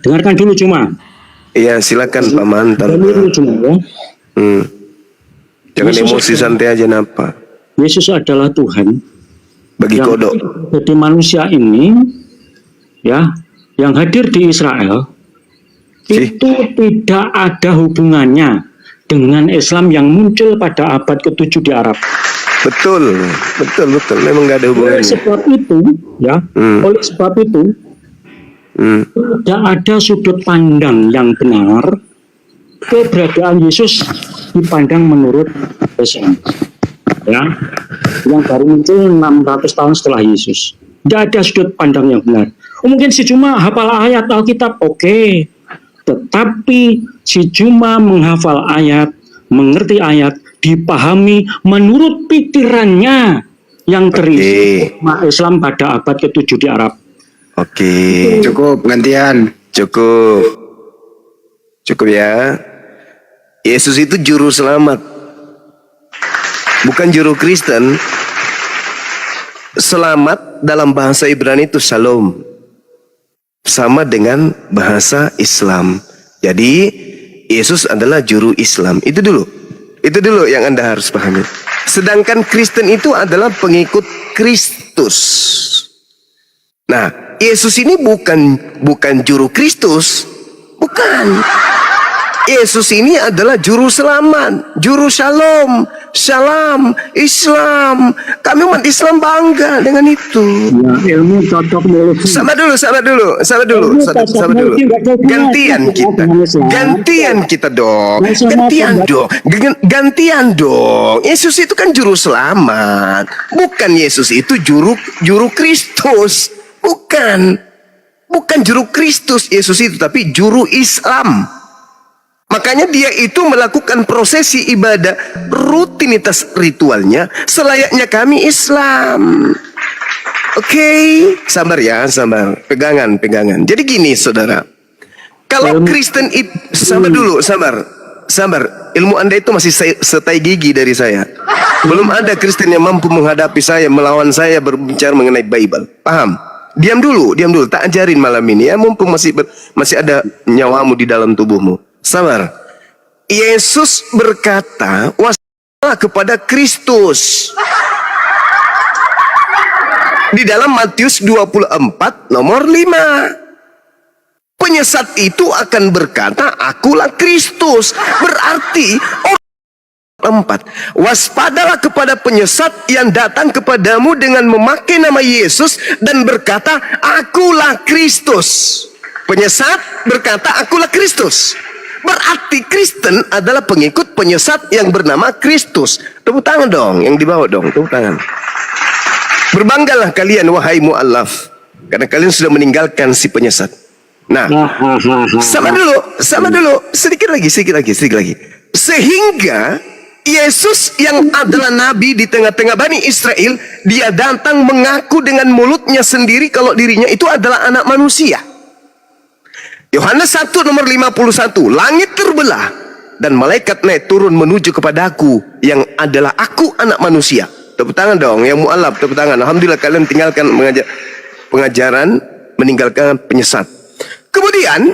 Dengarkan dulu cuma. Iya, silakan Pak Mantan. Dulu cuma ya. Jangan Yesus emosi santai aja napa. Yesus adalah Tuhan. Bagi Yang kodok. jadi manusia ini, ya, yang hadir di Israel itu tidak ada hubungannya dengan Islam yang muncul pada abad ke-7 di Arab. Betul. Memang nggak ada hubungannya. Oleh sebab itu, ya, oleh sebab itu tidak ada sudut pandang yang benar keberadaan Yesus dipandang menurut Islam. Ya, yang baru muncul 600 tahun setelah Yesus. Tidak ada sudut pandang yang benar. Mungkin si Juma hafal ayat Alkitab, oke. Tetapi si Juma menghafal ayat, mengerti ayat, dipahami menurut pikirannya yang terisi umat Islam pada abad ke-7 di Arab. Oke. Cukup, gantian. Cukup ya. Yesus itu juru selamat, bukan juru Kristen. Selamat dalam bahasa Ibrani itu shalom, sama dengan bahasa Islam. Jadi Yesus adalah juru Islam. Itu dulu yang Anda harus pahami. Sedangkan Kristen itu adalah pengikut Kristus. Nah, Yesus ini bukan juru Kristus, bukan. Yesus ini adalah juru selamat, juru shalom, salam, Islam. Kami umat Islam bangga dengan itu. Ya, ilmu cocok teologi. Sama dulu. Gantian kita dong. Gantian dong. Yesus itu kan juru selamat, bukan Yesus itu juru Kristus. Bukan juru Kristus Yesus itu, tapi juru Islam. Makanya dia itu melakukan prosesi ibadah, rutinitas ritualnya selayaknya kami Islam. Oke, sabar ya, sabar. Pegangan. Jadi gini, saudara. Kalau Kristen itu, sabar. Ilmu Anda itu masih setai gigi dari saya. Belum ada Kristen yang mampu menghadapi saya, melawan saya berbicara mengenai Bible. Paham? Diam dulu. Tak ajarin malam ini ya, mumpung masih ada nyawamu di dalam tubuhmu. Sabar. Yesus berkata, wassalamlah kepada Kristus. Di dalam Matius 24 nomor 5. Penyesat itu akan berkata, akulah Kristus. Berarti orang 4. Waspadalah kepada penyesat yang datang kepadamu dengan memakai nama Yesus dan berkata, akulah Kristus. Penyesat berkata, akulah Kristus. Berarti Kristen adalah pengikut penyesat yang bernama Kristus. Tepuk tangan dong, yang di bawah dong, tepuk tangan. Berbanggalah kalian wahai mu'allaf, karena kalian sudah meninggalkan si penyesat. Nah, sama dulu, sedikit lagi. Sehingga Yesus yang adalah nabi di tengah-tengah Bani Israel, dia datang mengaku dengan mulutnya sendiri kalau dirinya itu adalah anak manusia. Yohanes 1 nomor 51, langit terbelah dan malaikat naik turun menuju kepadaku yang adalah aku anak manusia. Tepuk tangan dong yang mu'alaf, tepuk tangan. Alhamdulillah kalian tinggalkan pengajaran, meninggalkan penyesat. Kemudian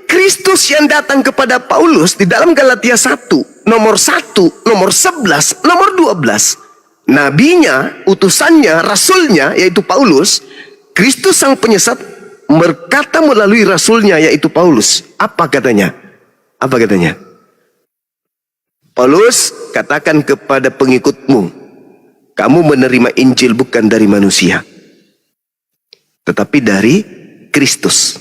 Kristus yang datang kepada Paulus di dalam Galatia 1 nomor 11, nomor 12. Nabinya, utusannya, rasulnya yaitu Paulus. Kristus sang penyesat berkata melalui rasulnya yaitu Paulus. Apa katanya? Paulus katakan kepada pengikutmu, kamu menerima Injil bukan dari manusia, tetapi dari Kristus.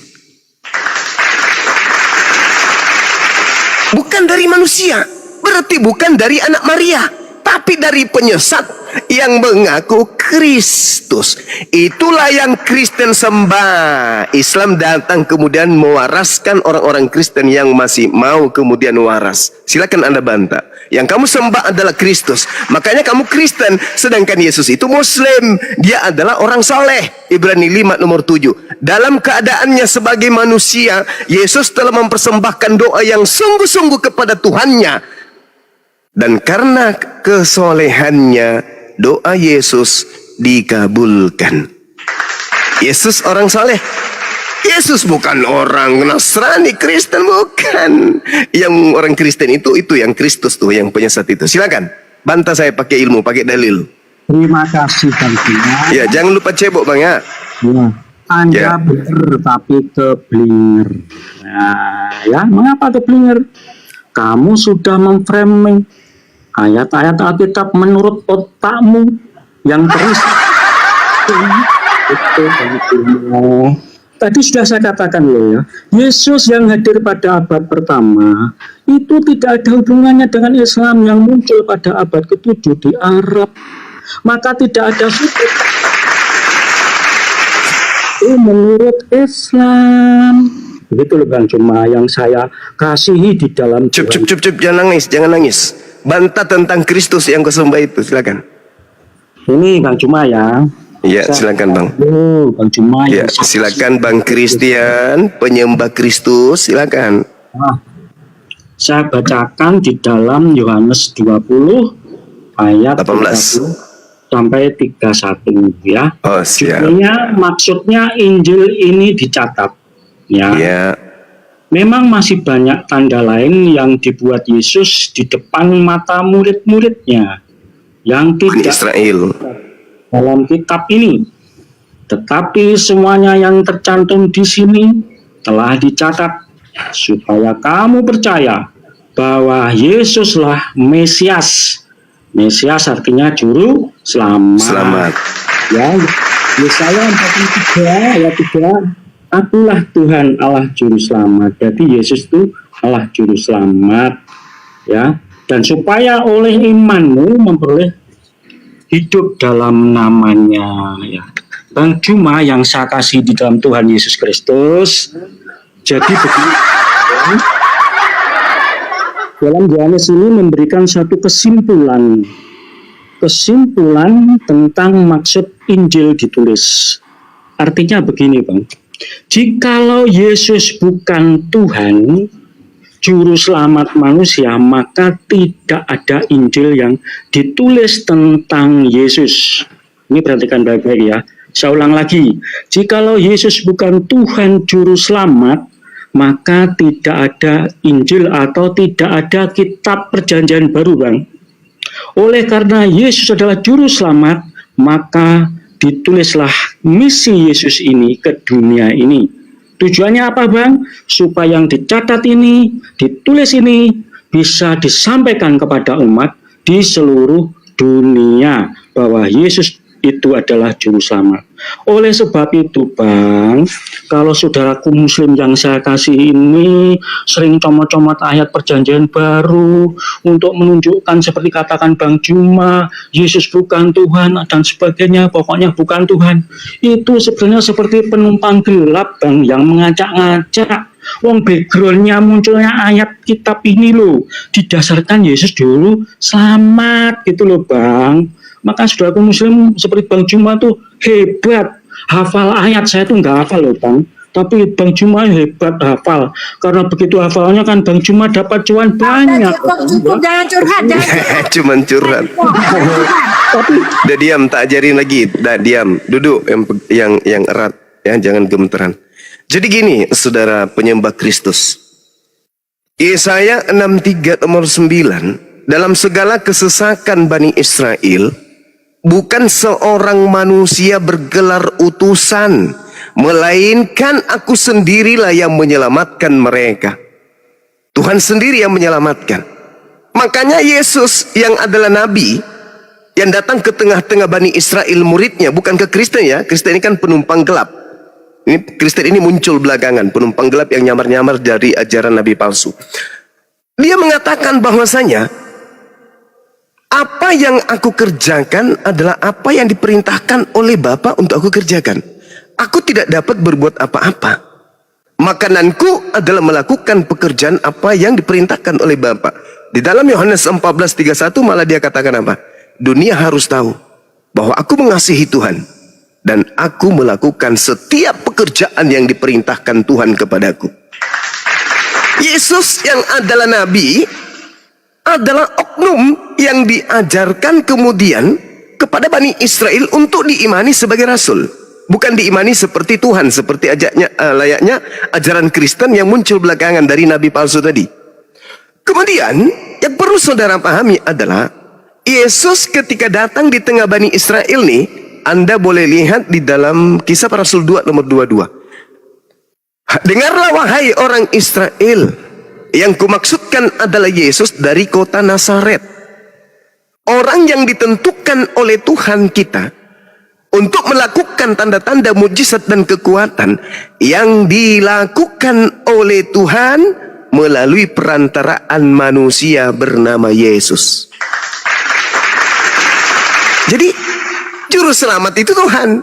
Bukan dari manusia, berarti bukan dari anak Maria, tapi dari penyesat yang mengaku Kristus. Itulah yang Kristen sembah. Islam datang kemudian mewaraskan orang-orang Kristen yang masih mau kemudian waras. Silakan Anda bantah. Yang kamu sembah adalah Kristus, makanya kamu Kristen. Sedangkan Yesus itu Muslim, dia adalah orang saleh. Ibrani 5 nomor 7. Dalam keadaannya sebagai manusia, Yesus telah mempersembahkan doa yang sungguh-sungguh kepada Tuhannya. Dan karena kesolehannya, doa Yesus dikabulkan. Yesus orang saleh. Yesus bukan orang Nasrani, Kristen, bukan. Yang orang Kristen itu yang Kristus tuh, yang penyesat itu. Silakan bantah saya pakai ilmu, pakai dalil. Terima kasih Bang Juma. Ya, jangan lupa cebok Bang ya. Ya, Anda Ya. benar tapi keblinger. Nah, ya, mengapa keblinger? Kamu sudah memframing ayat-ayat Alkitab menurut otakmu yang terus itu tadi sudah saya katakan loh ya, Yesus yang hadir pada abad pertama itu tidak ada hubungannya dengan Islam yang muncul pada abad ke-7 di Arab. Maka tidak ada sudut itu menurut Islam. Begitu loh Bang, cuma yang saya kasihi di dalam Cup, jangan nangis, jangan nangis. Bantah tentang Kristus yang kau sembah itu, silakan. ini Bang Cuma ya. Ya, silakan Bang. Oh, Bang Cuma Ya, silakan Bang Christian, penyembah Kristus, silakan. Nah, saya bacakan di dalam Yohanes 20 ayat 18 sampai 31 ya. Oh, siap. Maksudnya Injil ini dicatat ya. Ya, Memang masih banyak tanda lain yang dibuat Yesus di depan mata murid-muridnya yang Bani tidak Israel. dalam kitab ini. Tetapi semuanya yang tercantum di sini telah dicatat supaya kamu percaya bahwa Yesuslah Mesias. Mesias artinya juru selamat. Selamat. Ya, Yesaya 43 ayat 3, Akulah Tuhan Allah juru selamat. Jadi Yesus itu Allah juru selamat. Ya, dan supaya oleh imanmu memperoleh hidup dalam namanya ya. Bang Juma yang saya kasih di dalam Tuhan Yesus Kristus. Jadi begini, dalam Yohanes ini memberikan satu kesimpulan tentang maksud Injil ditulis. Artinya begini Bang, jikalau Yesus bukan Tuhan juru selamat manusia, maka tidak ada Injil yang ditulis tentang Yesus. Ini perhatikan baik-baik ya. Saya ulang lagi, jikalau Yesus bukan Tuhan juru selamat, maka tidak ada Injil atau tidak ada kitab perjanjian baru Bang. Oleh karena Yesus adalah juru selamat, maka ditulislah misi Yesus ini ke dunia ini. Tujuannya apa Bang? Supaya yang dicatat ini, ditulis ini bisa disampaikan kepada umat di seluruh dunia bahwa Yesus itu adalah juru selamat. Oleh sebab itu Bang, kalau saudaraku muslim yang saya kasih ini sering comot-comot ayat perjanjian baru untuk menunjukkan seperti katakan Bang Juma, Yesus bukan Tuhan dan sebagainya, pokoknya bukan Tuhan. Itu sebenarnya seperti penumpang gelap Bang yang mengacak-ngacak. Wong backgroundnya munculnya ayat kitab ini loh, didasarkan Yesus dulu selamat gitu loh Bang. Maka saudaraku muslim seperti Bang Juma tuh hebat, hafal ayat. Saya tuh nggak hafal loh Bang, tapi Bang Juma hebat hafal. Karena begitu hafalnya kan Bang Juma dapat cuan banyak. Cukup, jangan curhat, Cuman curhat. Tapi Udah diam, tak ajarin lagi. Udah diam, duduk yang erat ya, jangan gemeteran. Jadi gini, saudara penyembah Kristus. Yesaya 63 nomor 9, dalam segala kesesakan Bani Israel, bukan seorang manusia bergelar utusan, melainkan aku sendirilah yang menyelamatkan mereka. Tuhan sendiri yang menyelamatkan. Makanya Yesus yang adalah nabi, yang datang ke tengah-tengah Bani Israel muridnya, bukan ke Kristen ya. Kristen ini kan penumpang gelap. Ini Kristen ini muncul belakangan, penumpang gelap yang nyamar-nyamar dari ajaran nabi palsu. Dia mengatakan bahwasanya apa yang aku kerjakan adalah apa yang diperintahkan oleh Bapa untuk aku kerjakan. Aku tidak dapat berbuat apa-apa. Makananku adalah melakukan pekerjaan apa yang diperintahkan oleh Bapa. Di dalam Yohanes 14:31 malah dia katakan apa? Dunia harus tahu bahwa aku mengasihi Tuhan dan aku melakukan setiap pekerjaan yang diperintahkan Tuhan kepadaku. Yesus yang adalah nabi adalah oknum yang diajarkan kemudian kepada Bani Israel untuk diimani sebagai rasul. bukan diimani seperti Tuhan, seperti layaknya ajaran Kristen yang muncul belakangan dari nabi palsu tadi. Kemudian yang perlu saudara pahami adalah Yesus ketika datang di tengah Bani Israel nih, Anda boleh lihat di dalam Kisah Para Rasul 2 nomor 22. Dengarlah wahai orang Israel, yang kumaksudkan adalah Yesus dari kota Nazaret, orang yang ditentukan oleh Tuhan kita untuk melakukan tanda-tanda mujizat dan kekuatan yang dilakukan oleh Tuhan melalui perantaraan manusia bernama Yesus. Jadi juru selamat itu Tuhan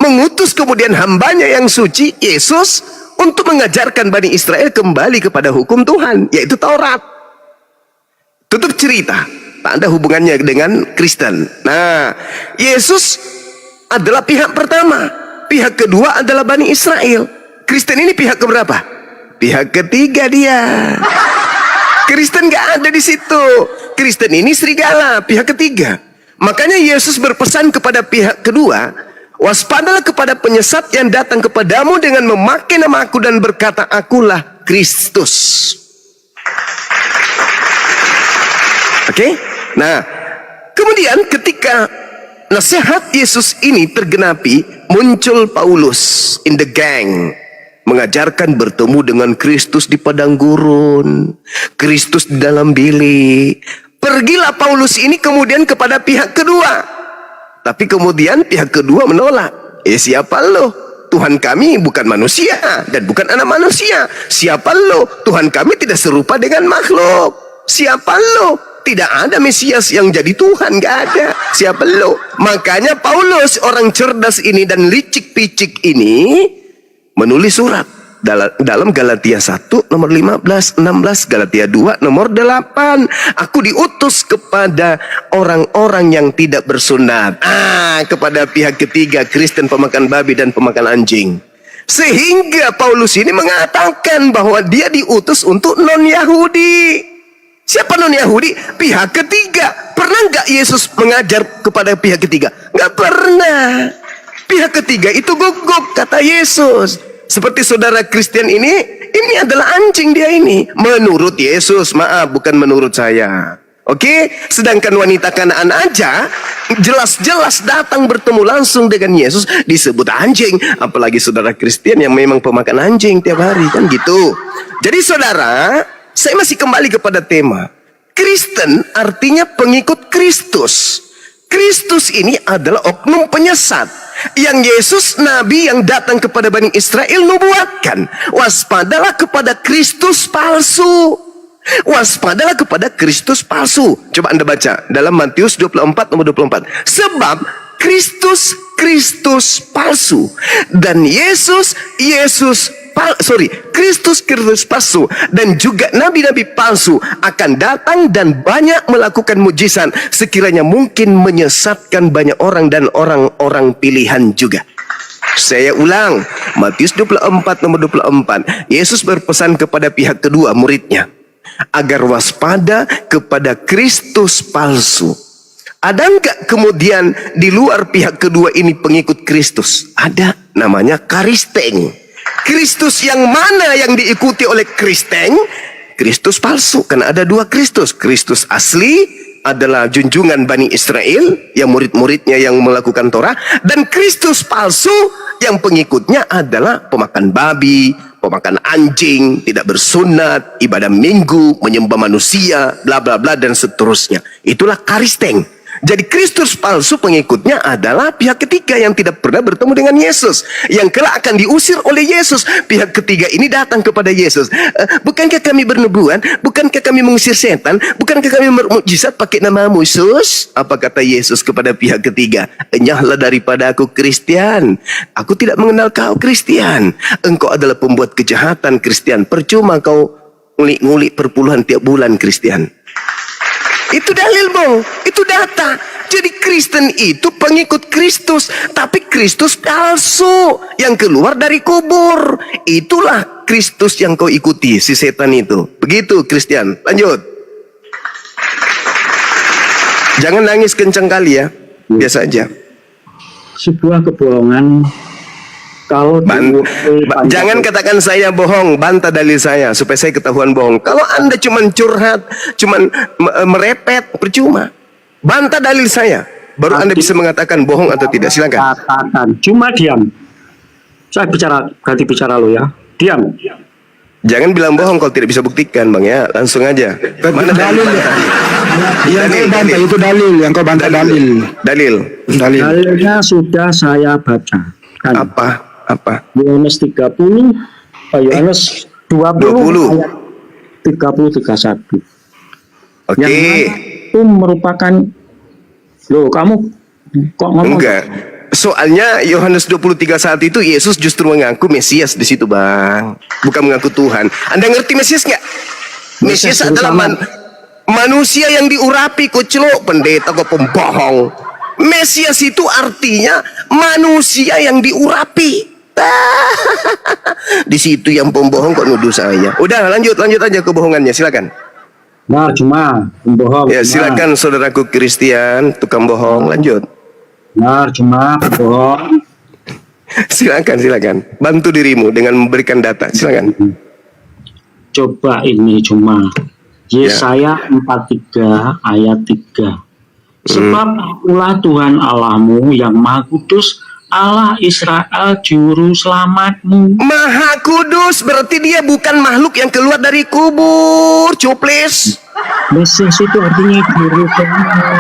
mengutus kemudian hambanya yang suci Yesus untuk mengajarkan Bani Israel kembali kepada hukum Tuhan, yaitu Taurat. Tutup cerita, tak ada hubungannya dengan Kristen. Nah, Yesus adalah pihak pertama, pihak kedua adalah Bani Israel. Kristen ini pihak keberapa? Pihak ketiga dia. Kristen gak ada di situ. Kristen ini serigala, pihak ketiga. Makanya Yesus berpesan kepada pihak kedua, waspadalah kepada penyesat yang datang kepadamu dengan memakai nama aku dan berkata, akulah Kristus. Oke? Nah, kemudian ketika nasihat Yesus ini tergenapi, muncul Paulus in the gang, mengajarkan bertemu dengan Kristus di padang gurun, Kristus di dalam bilik. Pergilah Paulus ini kemudian kepada pihak kedua. Tapi kemudian pihak kedua menolak. Siapa lo? Tuhan kami bukan manusia dan bukan anak manusia. Siapa lo? Tuhan kami tidak serupa dengan makhluk. Siapa lo? Tidak ada Mesias yang jadi Tuhan, gak ada. Siapa lo? Makanya Paulus, orang cerdas ini dan licik-picik ini, menulis surat dalam Galatia 1 nomor 15, 16, Galatia 2 nomor 8. Aku diutus kepada orang-orang yang tidak bersunat. Kepada pihak ketiga, Kristen pemakan babi dan pemakan anjing. Sehingga Paulus ini mengatakan bahwa dia diutus untuk non-Yahudi. Siapa non-Yahudi? Pihak ketiga. Pernah nggak Yesus mengajar kepada pihak ketiga? Nggak pernah. Pihak ketiga itu gugup, kata Yesus. Seperti saudara Kristen ini adalah anjing dia ini. Menurut Yesus, maaf, bukan menurut saya. Oke? Sedangkan wanita Kanaan aja jelas-jelas datang bertemu langsung dengan Yesus disebut anjing. Apalagi saudara Kristen yang memang pemakan anjing tiap hari, kan gitu. Jadi saudara, saya masih kembali kepada tema. Kristen artinya pengikut Kristus. Kristus ini adalah oknum penyesat yang Yesus Nabi yang datang kepada Bani Israel nubuatkan. Waspadalah kepada Kristus palsu. Waspadalah kepada Kristus palsu. Coba Anda baca dalam Matius 24 nomor 24. Sebab Kristus palsu dan Kristus palsu dan juga nabi-nabi palsu akan datang dan banyak melakukan mujizat sekiranya mungkin menyesatkan banyak orang dan orang-orang pilihan juga. Saya ulang, Matius 24 nomor 24. Yesus berpesan kepada pihak kedua muridnya agar waspada kepada Kristus palsu. Ada enggak kemudian di luar pihak kedua ini pengikut Kristus? Ada, namanya Karisteng. Kristus yang mana yang diikuti oleh Kristen? Kristus palsu. Karena ada dua Kristus. Kristus asli adalah junjungan Bani Israel, yang murid-muridnya yang melakukan Torah. Dan Kristus palsu yang pengikutnya adalah pemakan babi, pemakan anjing, tidak bersunat, ibadah minggu, menyembah manusia, bla bla bla dan seterusnya. Itulah Karisteng. Jadi Kristus palsu pengikutnya adalah pihak ketiga yang tidak pernah bertemu dengan Yesus, yang kelak akan diusir oleh Yesus. Pihak ketiga ini datang kepada Yesus. Bukankah kami bernubuat? Bukankah kami mengusir setan? Bukankah kami bermukjizat pakai namamu, Yesus? Apa kata Yesus kepada pihak ketiga? Enyahlah daripada aku, Kristian. Aku tidak mengenal kau, Kristian. Engkau adalah pembuat kejahatan, Kristian. Percuma kau ngulik-ngulik perpuluhan tiap bulan, Kristian. Itu dalil, Bang. Itu data. Jadi Kristen itu pengikut Kristus, tapi Kristus palsu yang keluar dari kubur. Itulah Kristus yang kau ikuti, si setan itu. Begitu, Kristian. Lanjut. Jangan nangis kencang kali ya. Biasa aja. Sebuah kebohongan Kalau Jangan katakan saya bohong, bantah dalil saya supaya saya ketahuan bohong. Kalau Anda cuman curhat, cuman merepet, percuma. Bantah dalil saya, baru Anda bisa mengatakan bohong atau tidak. Silakan. katakan, cuma diam. Saya ganti bicara lo ya. Diam. Jangan bilang bohong kalau tidak bisa buktikan, Bang ya. Langsung aja. Mana dalil? Yang kau bantah itu dalil, yang kau bantah dalil. Dalil. Dalilnya sudah saya baca. Kan? Apa? Yohanes 30, Yohanes 20, 20. ayat 30-31. Oke. Yang mana itu merupakan, loh kamu kok ngomong? Enggak. Soalnya Yohanes 23 saat itu Yesus justru mengaku Mesias di situ, Bang. Bukan mengaku Tuhan. Anda ngerti Mesias nggak? Mesias adalah manusia yang diurapi, kucelok, pendeta kok pembohong. Mesias itu artinya manusia yang diurapi. Di situ yang pembohong kok nuduh saya. Udah, lanjut aja kebohongannya, silakan. Nah, cuma pembohong. Ya, cuma. silakan saudaraku Christian, tukang bohong, lanjut. Nah, cuma pembohong. Silakan. Bantu dirimu dengan memberikan data, silakan. Coba ini cuma Yesaya 43 ayat 3. Sebab akulah Tuhan Allahmu yang Maha Kudus, Allah Israel juru selamatmu. Maha Kudus berarti dia bukan makhluk yang keluar dari kubur, cuplis. Mesias itu artinya juru selamat.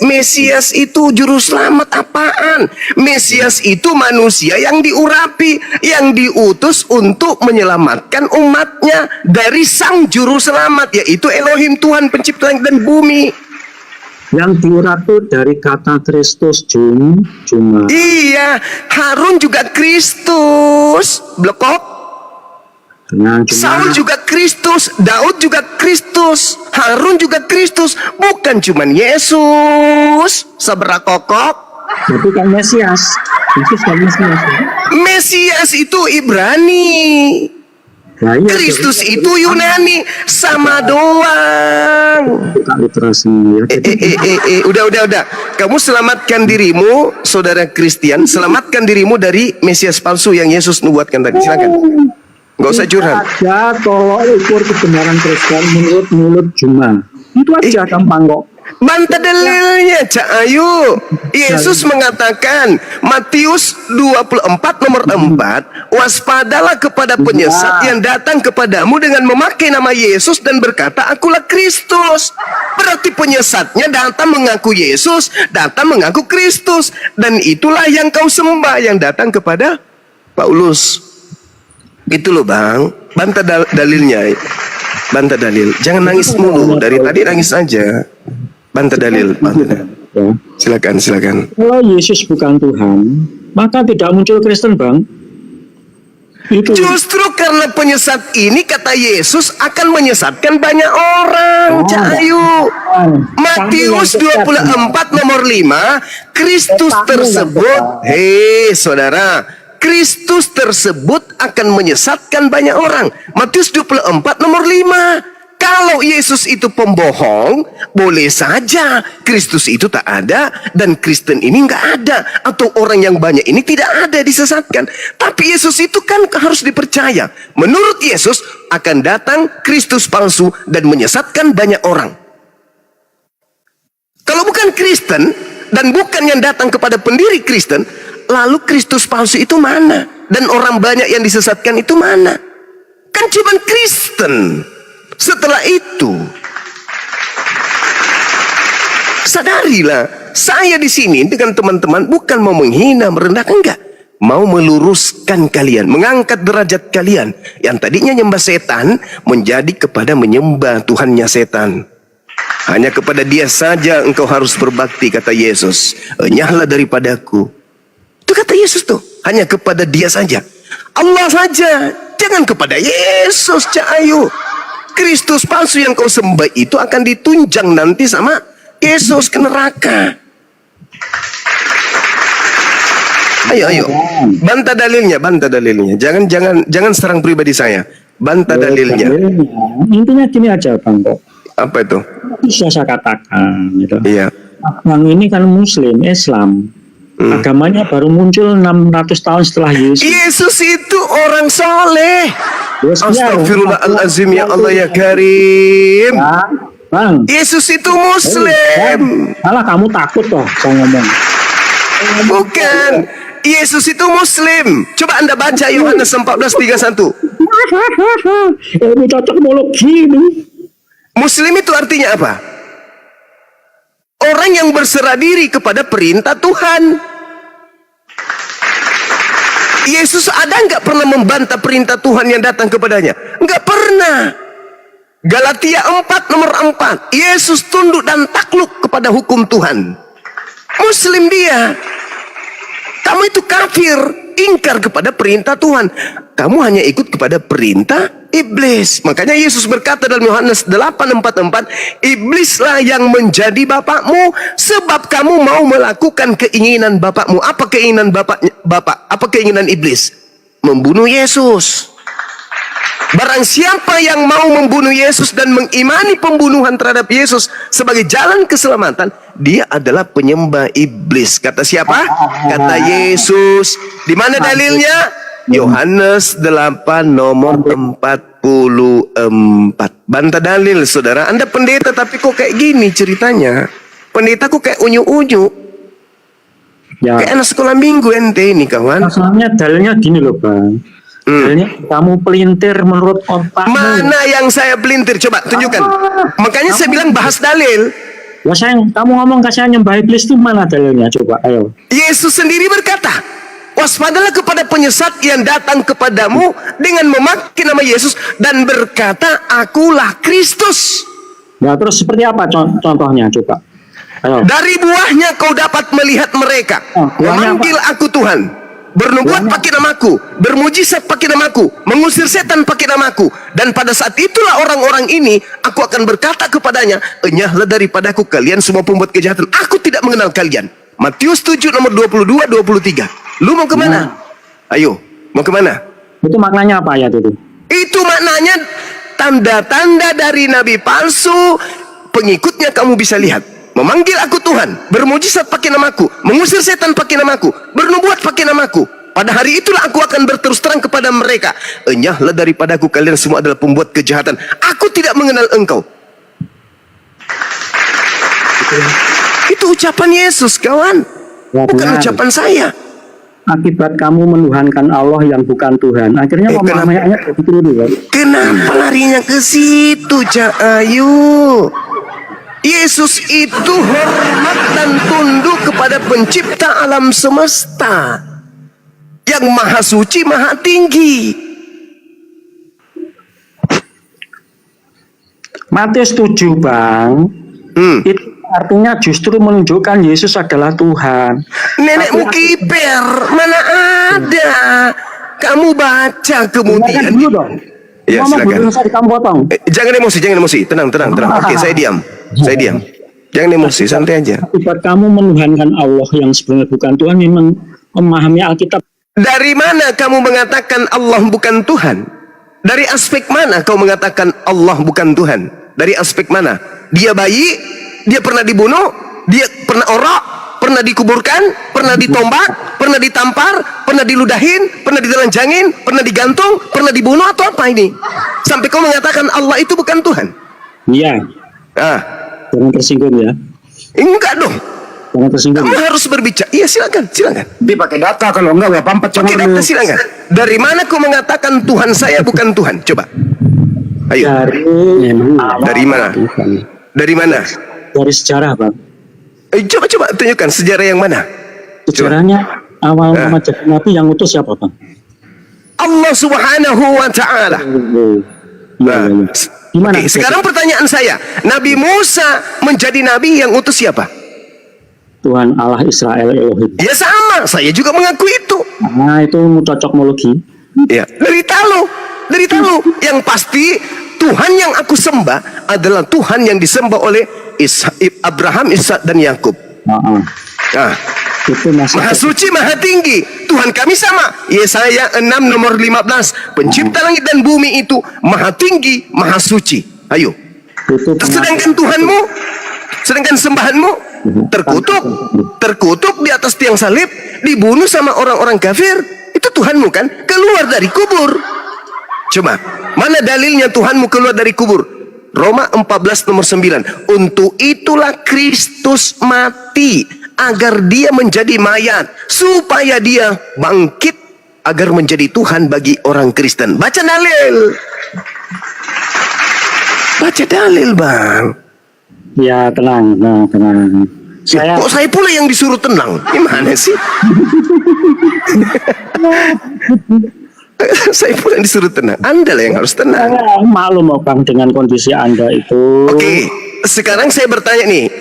Mesias itu juru selamat apaan? Mesias itu manusia yang diurapi, yang diutus untuk menyelamatkan umatnya dari sang juru selamat, yaitu Elohim, Tuhan pencipta langit dan bumi. Yang diurapi dari kata Kristus, cuma. Iya, Harun juga Kristus, blekok. Saul juga Kristus, Daud juga Kristus, Harun juga Kristus, bukan cuman Yesus, seberakokok. Itu kan Mesias. Yesus kan Mesias. Mesias itu Ibrani. Nah, iya, Kristus itu Yunani, sama doang. Udah. Kamu selamatkan dirimu, saudara Christian, selamatkan dirimu dari Mesias palsu yang Yesus nubuatkan tadi. Silakan. Gak usah curhat. Ya, tolong ukur kebenaran Kristen menurut mulut cuma. Itu aja gampang kok. Bantah dalilnya, Cak Ayu. Yesus mengatakan, Matius 24 nomor 4, waspadalah kepada penyesat yang datang kepadamu dengan memakai nama Yesus dan berkata, akulah Kristus. Berarti penyesatnya datang mengaku Yesus, datang mengaku Kristus. Dan itulah yang kau sembah, yang datang kepada Paulus. Itu loh, Bang. Bantah dalilnya. Bantah dalil. Jangan nangis mulu. Dari tadi nangis aja. Bantah dalil. Ya. Silakan. Kalau Yesus bukan Tuhan, maka tidak muncul Kristen, Bang. Itu. Justru karena penyesat ini, kata Yesus, akan menyesatkan banyak orang. Cahayu. Matius 24 nomor 5, Kristus tersebut, hei saudara, Kristus tersebut akan menyesatkan banyak orang. Matius 24 nomor 5. Kalau Yesus itu pembohong, boleh saja Kristus itu tak ada dan Kristen ini nggak ada, atau orang yang banyak ini tidak ada, disesatkan. Tapi Yesus itu kan harus dipercaya. Menurut Yesus akan datang Kristus palsu dan menyesatkan banyak orang. Kalau bukan Kristen dan bukan yang datang kepada pendiri Kristen, lalu Kristus palsu itu mana? Dan orang banyak yang disesatkan itu mana? Kan cuma Kristen. Setelah itu, sadarilah, saya di sini dengan teman-teman bukan mau menghina, merendahkan, enggak. Mau meluruskan kalian, mengangkat derajat kalian yang tadinya nyembah setan menjadi kepada menyembah Tuhannya setan. Hanya kepada dia saja engkau harus berbakti, kata Yesus. Enyahlah daripadaku. Itu kata Yesus tuh. Hanya kepada dia saja. Allah saja. Jangan kepada Yesus, Cak Ayu. Kristus palsu yang kau sembah itu akan ditunjang nanti sama Yesus ke neraka. Ayo. Bantah dalilnya. Jangan serang pribadi saya. Bantah dalilnya. Intinya gini aja, Bang. Apa itu? Bisa saya katakan gitu. Iya. Bang ini kan Muslim, Islam. Agamanya baru muncul 600 tahun setelah Yesus. Yesus itu orang soleh. Yes, Astagfirullahaladzim, ya Allah ya Karim. Ya, Bang. Yesus itu Muslim. Malah kamu takut toh saya ngomong. Bukan. Yesus itu Muslim. Coba Anda baca Yohanes 14:31. Ini cocokmologi ini. Muslim itu artinya apa? Orang yang berserah diri kepada perintah Tuhan. Yesus ada nggak pernah membantah perintah Tuhan yang datang kepadanya? Nggak pernah. Galatia 4 nomor 4. Yesus tunduk dan takluk kepada hukum Tuhan. Muslim dia. Kamu itu kafir, ingkar kepada perintah Tuhan. Kamu hanya ikut kepada perintah iblis. Makanya Yesus berkata dalam Yohanes 8:44, iblislah yang menjadi bapakmu, sebab kamu mau melakukan keinginan bapakmu. Apa keinginan bapak? Apa keinginan iblis? Membunuh Yesus. Barang siapa yang mau membunuh Yesus dan mengimani pembunuhan terhadap Yesus sebagai jalan keselamatan, dia adalah penyembah iblis. Kata siapa? Kata Yesus. Di mana dalilnya? Yohanes 8 nomor 44. Bantah dalil, saudara. Anda pendeta tapi kok kayak gini ceritanya? Pendeta kok kayak unyu-unyu? Ya. Kayak anak sekolah minggu ente ini, kawan. Masalahnya dalilnya gini loh, Bang. Dalilnya kamu pelintir menurut otakmu. Mana yang saya pelintir? Coba tunjukkan. Makanya saya bilang bahas dalil. Ya sayang, kamu ngomong ke saya nyembah iblis itu mana dalilnya? Coba, ayo. Yesus sendiri berkata, waspadalah kepada penyesat yang datang kepadamu dengan memaki nama Yesus dan berkata, akulah Kristus. Nah, terus seperti apa contohnya? Coba. Ayo. Dari buahnya kau dapat melihat mereka. Buahnya Memanggil aku Tuhan. Bernubuat pakai namaku, bermujizat pakai namaku, mengusir setan pakai namaku. Dan pada saat itulah orang-orang ini, aku akan berkata kepadanya, enyahlah daripadaku kalian semua pembuat kejahatan. Aku tidak mengenal kalian. Matius 7 nomor 22-23. Lu mau kemana? Ayo, mau kemana? Itu maknanya apa ya itu? Itu maknanya tanda-tanda dari nabi palsu, pengikutnya kamu bisa lihat. Memanggil aku Tuhan, bermujizat pakai namaku, mengusir setan pakai namaku, bernubuat pakai namaku. Pada hari itulah aku akan berterus terang kepada mereka, enyahlah daripadaku kalian semua adalah pembuat kejahatan. Aku tidak mengenal engkau. Itu ucapan Yesus, kawan. Bukan ucapan saya. Akibat kamu menuhankan Allah yang bukan Tuhan. Akhirnya pemahamannya ayat begitu dulu ya. Kenapa larinya ke situ, Cak Ayu? Yesus itu hormat dan tunduk kepada pencipta alam semesta yang maha suci, maha tinggi. Matius 7, Bang. Itu artinya justru menunjukkan Yesus adalah Tuhan. Nenekmu kiper, mana ada? Kamu baca kemudian. Dulu dong. Ya, silakan. Kamu potong. Jangan emosi. Tenang. Oke, saya diam. Jangan emosi, santai aja. Akibat kamu menuhankan Allah yang sebenarnya bukan Tuhan, memang memahami Alkitab. Dari mana kamu mengatakan Allah bukan Tuhan? Dari aspek mana kau mengatakan Allah bukan Tuhan? Dari aspek mana? Dia bayi, dia pernah dibunuh, dia pernah orok, pernah dikuburkan, pernah ditombak, pernah ditampar, pernah diludahin, pernah ditelanjangin, pernah digantung, pernah dibunuh atau apa ini? Sampai kau mengatakan Allah itu bukan Tuhan? Iya. Jangan tersinggung ya. Enggak dong. Jangan tersinggung. Kamu harus berbicara. Iya, silakan. Tapi pakai data, kalau enggak ya pampat. Pakai data, silakan. Dari mana kau mengatakan Tuhan saya bukan Tuhan? Coba. Ayo. Dari mana? Dari mana? Dari sejarah, Bang. Coba tunjukkan sejarah yang mana? Sejarahnya awal Muhammad jadi Nabi yang utus siapa, Bang? Allah Subhanahu wa Ta'ala. Gimana? Oke, sekarang pertanyaan saya, Nabi Musa menjadi nabi yang utus siapa? Tuhan Allah Israel Elohim. Ya sama, saya juga mengaku itu. Nah, itu cocokmologi. Ya, dari tahu. Yang pasti Tuhan yang aku sembah adalah Tuhan yang disembah oleh Abraham, Ishak dan Yakub. Itu maha suci, maha tinggi. Tuhan kami sama. Yesaya 6 nomor 15. Pencipta langit dan bumi itu maha tinggi, maha suci. Ayo. Sedangkan Tuhanmu, sedangkan sembahanmu terkutuk di atas tiang salib, dibunuh sama orang-orang kafir. Itu Tuhanmu kan? Keluar dari kubur. Coba, mana dalilnya Tuhanmu keluar dari kubur? Roma 14 nomor 9. Untuk itulah Kristus mati, agar dia menjadi mayat, supaya dia bangkit, agar menjadi Tuhan bagi orang Kristen. Baca dalil. Baca dalil, Bang. Ya, tenang. Kok saya pula yang disuruh tenang? Gimana sih? Saya pula yang disuruh tenang. Anda lah yang harus tenang. Saya maklum Bang dengan kondisi Anda itu. Oke, sekarang saya bertanya nih.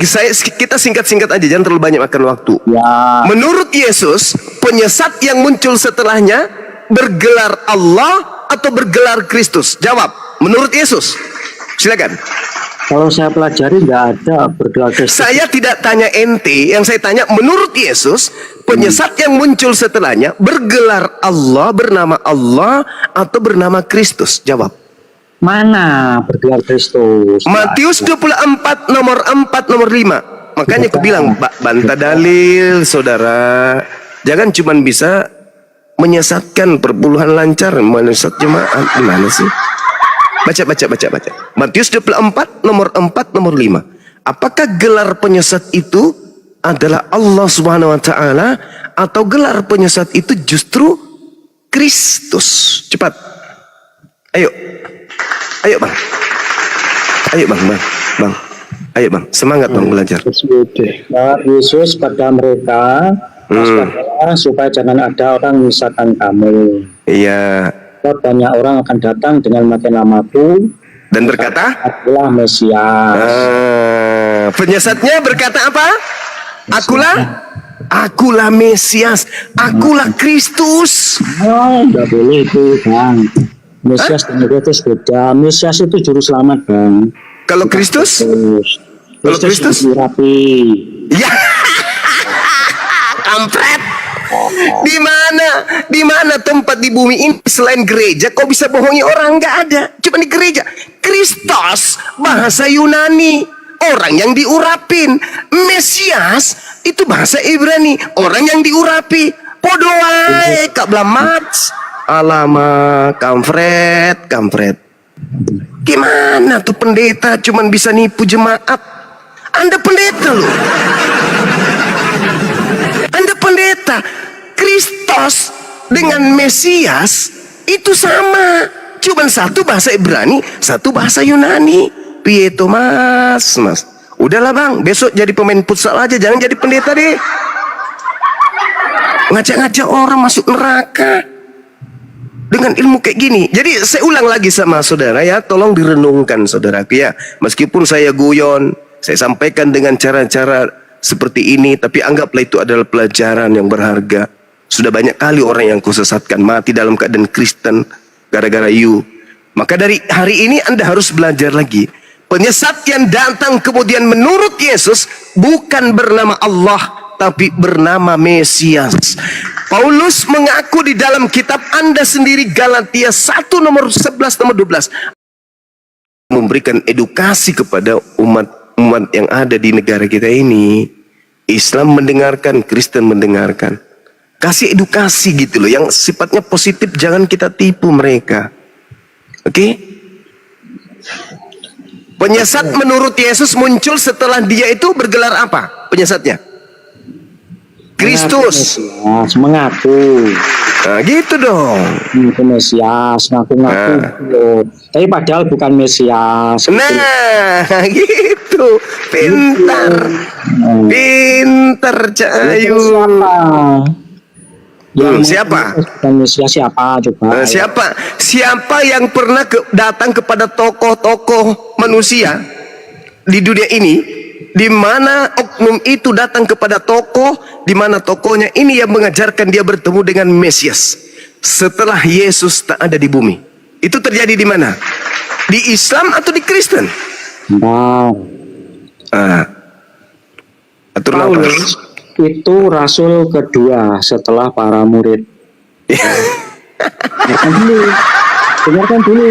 Kita singkat-singkat aja, jangan terlalu banyak makan waktu. Ya. Menurut Yesus, penyesat yang muncul setelahnya bergelar Allah atau bergelar Kristus? Jawab. Menurut Yesus. Silakan. Kalau saya pelajari nggak ada bergelar Kristus. Saya tidak tanya ente, yang saya tanya menurut Yesus, penyesat yang muncul setelahnya bergelar Allah, bernama Allah atau bernama Kristus? Jawab. Mana bergelar Kristus? Matius 24 nomor 4 nomor 5. Makanya aku bilang, bantah dalil, saudara. Jangan cuma bisa menyesatkan perpuluhan lancar, menyesat jemaat. Gimana sih? Baca. Matius 24 nomor 4 nomor 5. Apakah gelar penyesat itu adalah Allah Subhanahu wa taala atau gelar penyesat itu justru Kristus? Cepat. Ayo, Bang. Ayo, Bang. Semangat, Bang, belajar. Yesus pada mereka, waspadalah supaya jangan ada orang menyesatkan kamu. Iya. Banyak orang akan datang dengan memakai namaku dan berkata, akulah Mesias. Penyesatnya berkata apa? Akulah Mesias, akulah Kristus. Tidak boleh itu, Bang. Mesias dan Kristus beda. Mesias itu juru selamat, Bang. Kalau Kristus? Kalau Kristus? Rapi. Ya. Kampret. Di mana tempat di bumi ini selain gereja kau bisa bohongi orang? Nggak ada, cuma di gereja. Kristos bahasa Yunani, orang yang diurapin. Mesias itu bahasa Ibrani, orang yang diurapi. Podo wae kak blamat. Alama kampret. Gimana tuh pendeta cuman bisa nipu jemaat? Anda pendeta loh. Anda pendeta. Kristus dengan Mesias itu sama. Cuman satu bahasa Ibrani, satu bahasa Yunani. Piye Mas. Udahlah, Bang, besok jadi pemain futsal aja, jangan jadi pendeta deh. Ngajak-ngajak orang masuk neraka dengan ilmu kayak gini. Jadi saya ulang lagi sama saudara ya, tolong direnungkan saudaraku ya. Meskipun saya guyon, saya sampaikan dengan cara-cara seperti ini, tapi anggaplah itu adalah pelajaran yang berharga. Sudah banyak kali orang yang kau sesatkan mati dalam keadaan Kristen gara-gara you. Maka dari hari ini Anda harus belajar lagi. Penyesat yang datang kemudian menurut Yesus bukan bernama Allah, tapi bernama Mesias. Paulus mengaku di dalam kitab Anda sendiri, Galatia 1 nomor 11 nomor 12, memberikan edukasi kepada umat yang ada di negara kita ini. Islam mendengarkan, Kristen mendengarkan. Kasih edukasi gitu loh, yang sifatnya positif, jangan kita tipu mereka. Oke? Penyesat menurut Yesus muncul setelah dia itu bergelar apa? Penyesatnya? Kristus. Mengaku. Nah, gitu dong. Itu Mesias, ngaku-ngaku. Tapi padahal bukan Mesias. Nah, gitu. Pintar Cahayu. Siapa? Mesias siapa coba? Siapa yang pernah datang kepada tokoh-tokoh manusia di dunia ini, di mana oknum itu datang kepada tokoh, di mana tokohnya ini yang mengajarkan dia bertemu dengan Mesias setelah Yesus tak ada di bumi? Itu terjadi di mana? Di Islam atau di Kristen? Atur nafas. Itu rasul kedua setelah para murid. Dengarkan dulu.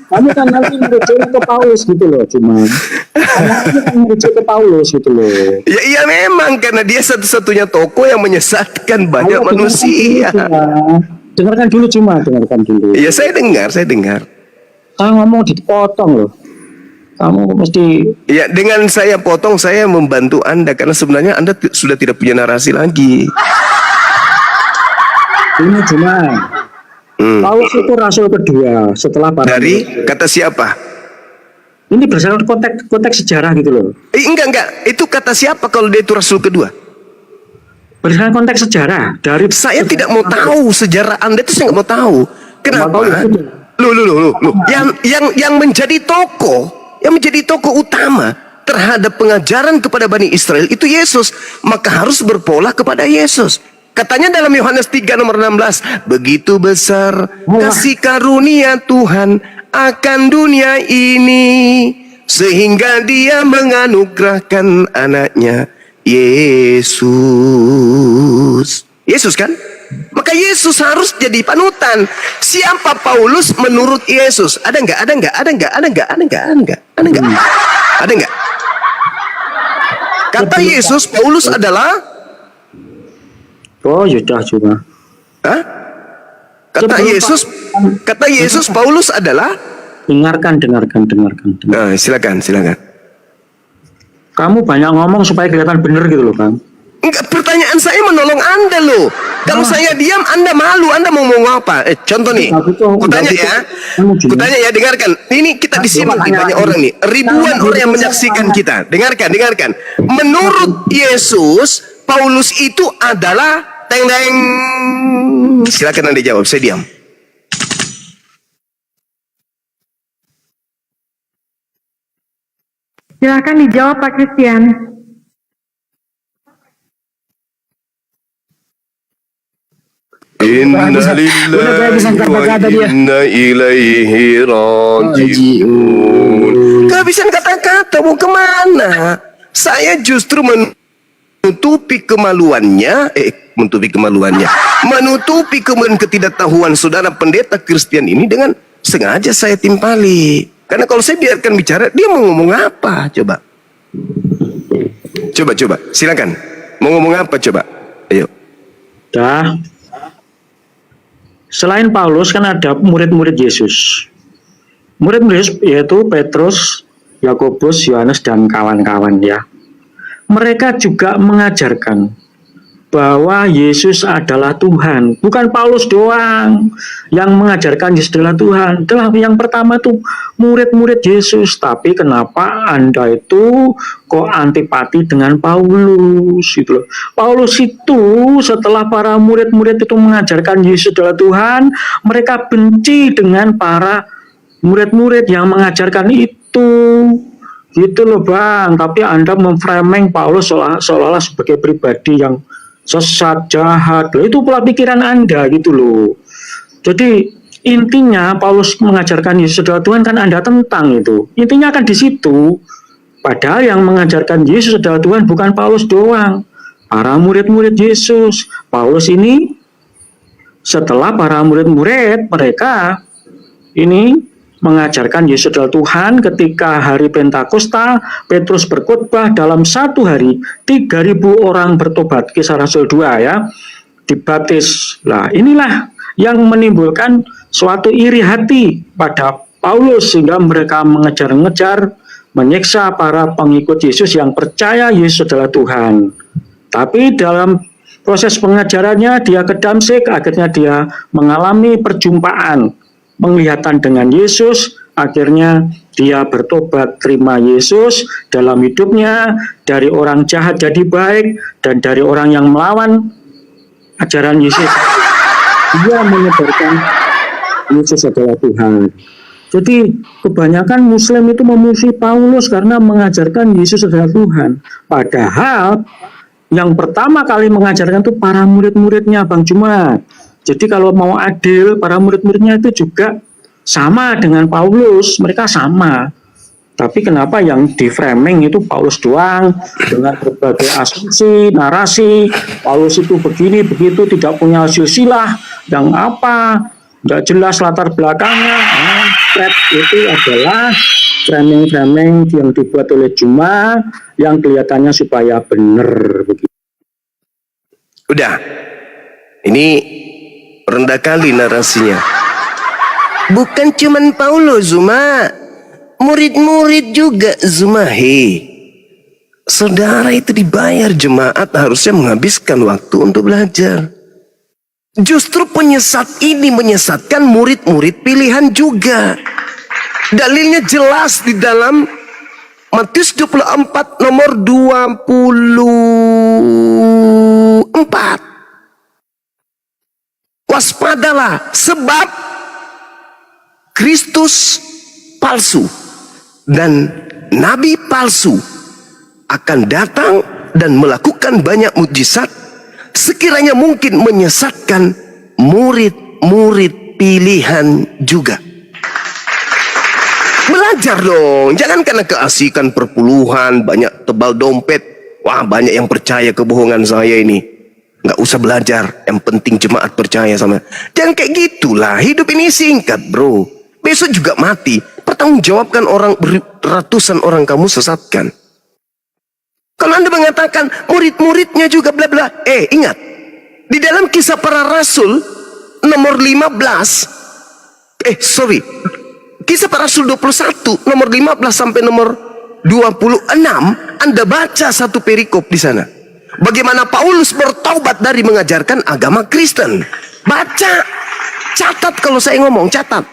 Kami kan nanti merujuk ke Paulus gitu loh, cuma kami kan merujuk ke Paulus gitu loh. Ya iya memang karena dia satu-satunya tokoh yang menyesatkan banyak manusia. Dengarkan dulu cuma, dengarkan dulu. Ya saya dengar. Saya ngomong dipotong loh. Kamu mesti. Ya dengan saya potong saya membantu Anda karena sebenarnya Anda sudah tidak punya narasi lagi. Ini cuma. Paulus itu rasul kedua setelah para dari kata siapa? Ini berdasarkan konteks sejarah gitu loh. Enggak. Itu kata siapa kalau dia itu rasul kedua? Berdasarkan konteks sejarah dari. Saya tidak mau tahu sejarah Anda itu, saya nggak mau tahu. Kenapa? Loh. Yang menjadi tokoh utama terhadap pengajaran kepada Bani Israel itu Yesus, maka harus berpola kepada Yesus. Katanya dalam Yohanes 3 nomor 16, begitu besar kasih karunia Tuhan akan dunia ini, sehingga dia menganugerahkan anaknya Yesus. Yesus kan? Maka Yesus harus jadi panutan. Siapa Paulus menurut Yesus? Ada enggak? Kata Yesus, Paulus adalah. Oh, sudah cuma. Hah? Kata Yesus, Paulus adalah. Dengarkan. Nah, silakan. Kamu banyak ngomong supaya kelihatan benar gitu loh, Kang. Enggak, pertanyaan saya menolong Anda loh. Kalau saya diam, Anda malu. Anda mau ngomong apa? Contoh nih. Kutanya ya, dengarkan. Ini kita disimak nih, banyak orang nih. Ribuan orang yang menyaksikan kita. Dengarkan. Menurut Yesus, Paulus itu adalah teng-teng. Silakan Anda jawab, saya diam. Silakan dijawab Pak Christian. Inna lillahi wa inna ilaihi raji'un. Kehabisan kata-kata, mau kemana? Saya justru menutupi kemaluannya, menutupi ketidaktahuan saudara pendeta Kristen ini dengan sengaja saya timpali. Karena kalau saya biarkan bicara, dia mau ngomong apa? Coba, silakan. Mau ngomong apa? Coba, ayo. Selain Paulus kan ada murid-murid Yesus. Murid-murid Yesus yaitu Petrus, Yakobus, Yohanes dan kawan-kawan ya. Mereka juga mengajarkan bahwa Yesus adalah Tuhan. Bukan Paulus doang yang mengajarkan Yesus adalah Tuhan. Adalah yang pertama itu murid-murid Yesus. Tapi kenapa Anda itu kok antipati dengan Paulus gitu loh. Paulus itu setelah para murid-murid itu mengajarkan Yesus adalah Tuhan, mereka benci dengan para murid-murid yang mengajarkan itu. Gitu loh Bang. Tapi Anda memframing Paulus seolah-olah sebagai pribadi yang sesat, jahat. Itu pola pikiran Anda gitu loh. Jadi intinya Paulus mengajarkan Yesus adalah Tuhan kan Anda tentang itu. Intinya kan di situ. Padahal yang mengajarkan Yesus adalah Tuhan bukan Paulus doang. Para murid-murid Yesus. Paulus ini setelah para murid-murid mereka ini mengajarkan Yesus adalah Tuhan. Ketika hari Pentakosta, Petrus berkhotbah dalam satu hari 3.000 orang bertobat. Kisah Rasul 2 ya, dibaptis. Nah inilah yang menimbulkan suatu iri hati pada Paulus sehingga mereka mengejar-ngejar, menyiksa para pengikut Yesus yang percaya Yesus adalah Tuhan. Tapi dalam proses pengajarannya dia ke Damsyik, akhirnya dia mengalami perjumpaan penglihatan dengan Yesus, akhirnya dia bertobat, terima Yesus dalam hidupnya, dari orang jahat jadi baik, dan dari orang yang melawan ajaran Yesus, dia menyebarkan Yesus adalah Tuhan. Jadi kebanyakan Muslim itu memusuhi Paulus karena mengajarkan Yesus adalah Tuhan. Padahal yang pertama kali mengajarkan itu para murid-muridnya Bang Jumat. Jadi kalau mau adil, para murid-muridnya itu juga sama dengan Paulus, mereka sama. Tapi kenapa yang di framing itu Paulus doang, dengan berbagai asumsi, narasi, Paulus itu begini, begitu, tidak punya silsilah, yang apa, nggak jelas latar belakangnya. Thread itu adalah framing-framing yang dibuat oleh Juma yang kelihatannya supaya benar begitu. Udah, ini rendah kali narasinya. Bukan cuman Paulus, Zuma, murid-murid juga, Zuma. Hei, saudara itu dibayar jemaat, harusnya menghabiskan waktu untuk belajar. Justru penyesat ini menyesatkan murid-murid pilihan juga. Dalilnya jelas di dalam Matius 24 nomor 24. Waspadalah, sebab Kristus palsu dan nabi palsu akan datang dan melakukan banyak mujizat, sekiranya mungkin menyesatkan murid-murid pilihan juga. Belajar dong, jangan karena keasikan perpuluhan, banyak tebal dompet, wah banyak yang percaya kebohongan saya ini, nggak usah belajar, yang penting jemaat percaya sama. Jangan kayak gitulah, hidup ini singkat bro, besok juga mati, pertanggungjawabkan orang, ratusan orang kamu sesatkan. Kalau Anda mengatakan murid-muridnya juga bla bla, ingat, di dalam Kisah Para Rasul nomor 15, Kisah Para Rasul 21 nomor 15 sampai nomor 26, Anda baca satu perikop di sana. Bagaimana Paulus bertaubat dari mengajarkan agama Kristen. Baca, catat kalau saya ngomong, catat.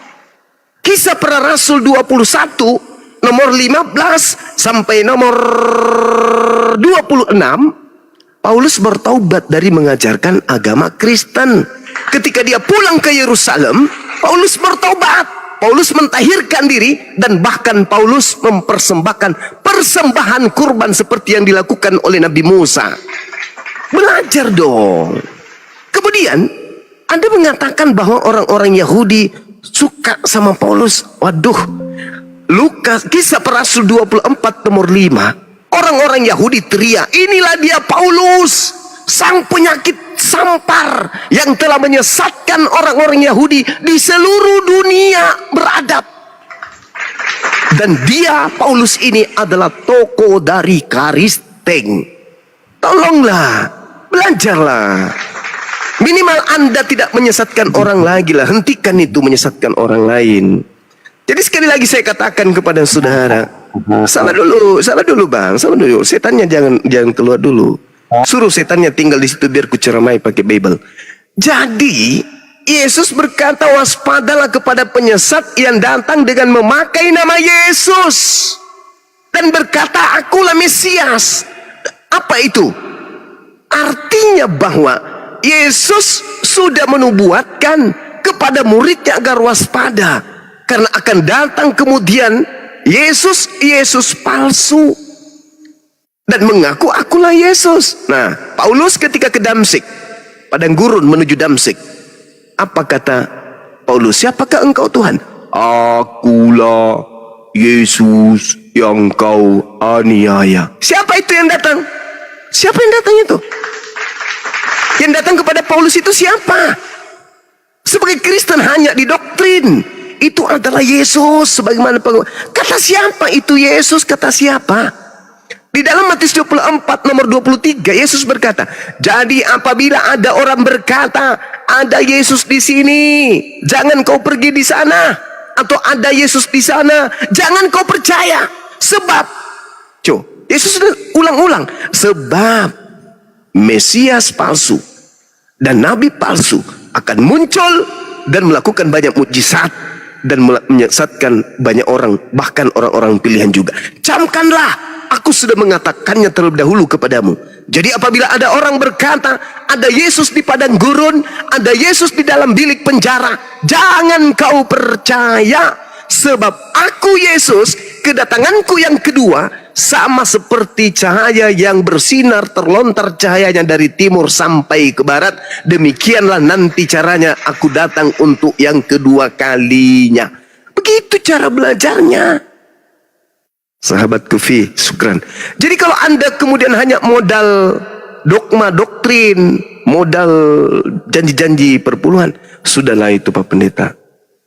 Kisah Para Rasul 21 nomor 15 sampai nomor 26, Paulus bertaubat dari mengajarkan agama Kristen. Ketika dia pulang ke Yerusalem, Paulus bertaubat. Paulus mentahirkan diri, dan bahkan Paulus mempersembahkan persembahan kurban seperti yang dilakukan oleh Nabi Musa. Belajar dong. Kemudian Anda mengatakan bahwa orang-orang Yahudi suka sama Paulus. Waduh, Kisah Para Rasul 24 nomor 5, orang-orang Yahudi teriak, inilah dia Paulus, sang penyakit sampar yang telah menyesatkan orang-orang Yahudi di seluruh dunia beradab. Dan dia, Paulus ini adalah tokoh dari Karisteng. Tolonglah, belajarlah. Minimal Anda tidak menyesatkan orang lagi lah. Hentikan itu menyesatkan orang lain. Jadi sekali lagi saya katakan kepada saudara, sabar dulu bang, sabar dulu. Setannya jangan keluar dulu. Suruh setannya tinggal di situ biar kuceramai pakai Bible. Jadi Yesus berkata, waspadalah kepada penyesat yang datang dengan memakai nama Yesus dan berkata, akulah Mesias. Apa itu? Artinya bahwa Yesus sudah menubuatkan kepada muridnya agar waspada, karena akan datang kemudian Yesus palsu dan mengaku akulah Yesus. Nah, Paulus ketika ke Damsik, padang gurun menuju Damsik, apa kata Paulus? Siapakah engkau Tuhan? Akulah Yesus yang kau aniaya. Siapa itu yang datang? Siapa yang datang itu? Yang datang kepada Paulus itu siapa? Sebagai Kristen hanya didoktrin itu adalah Yesus sebagaimana kata siapa itu Yesus, kata siapa? Di dalam Matius 24 nomor 23 Yesus berkata, jadi apabila ada orang berkata ada Yesus di sini, jangan kau pergi di sana, atau ada Yesus di sana, jangan kau percaya. Sebab Yesus sudah ulang-ulang, sebab Mesias palsu dan nabi palsu akan muncul dan melakukan banyak mukjizat dan menyesatkan banyak orang, bahkan orang-orang pilihan juga. Camkanlah, aku sudah mengatakannya terlebih dahulu kepadamu. Jadi apabila ada orang berkata ada Yesus di padang gurun, ada Yesus di dalam bilik penjara, jangan kau percaya. Sebab aku Yesus, kedatanganku yang kedua sama seperti cahaya yang bersinar terlontar cahayanya dari timur sampai ke barat. Demikianlah nanti caranya aku datang untuk yang kedua kalinya. Begitu cara belajarnya, sahabat Kufi, syukran. Jadi kalau Anda kemudian hanya modal dogma, doktrin, modal janji-janji perpuluhan. Sudahlah itu Pak Pendeta.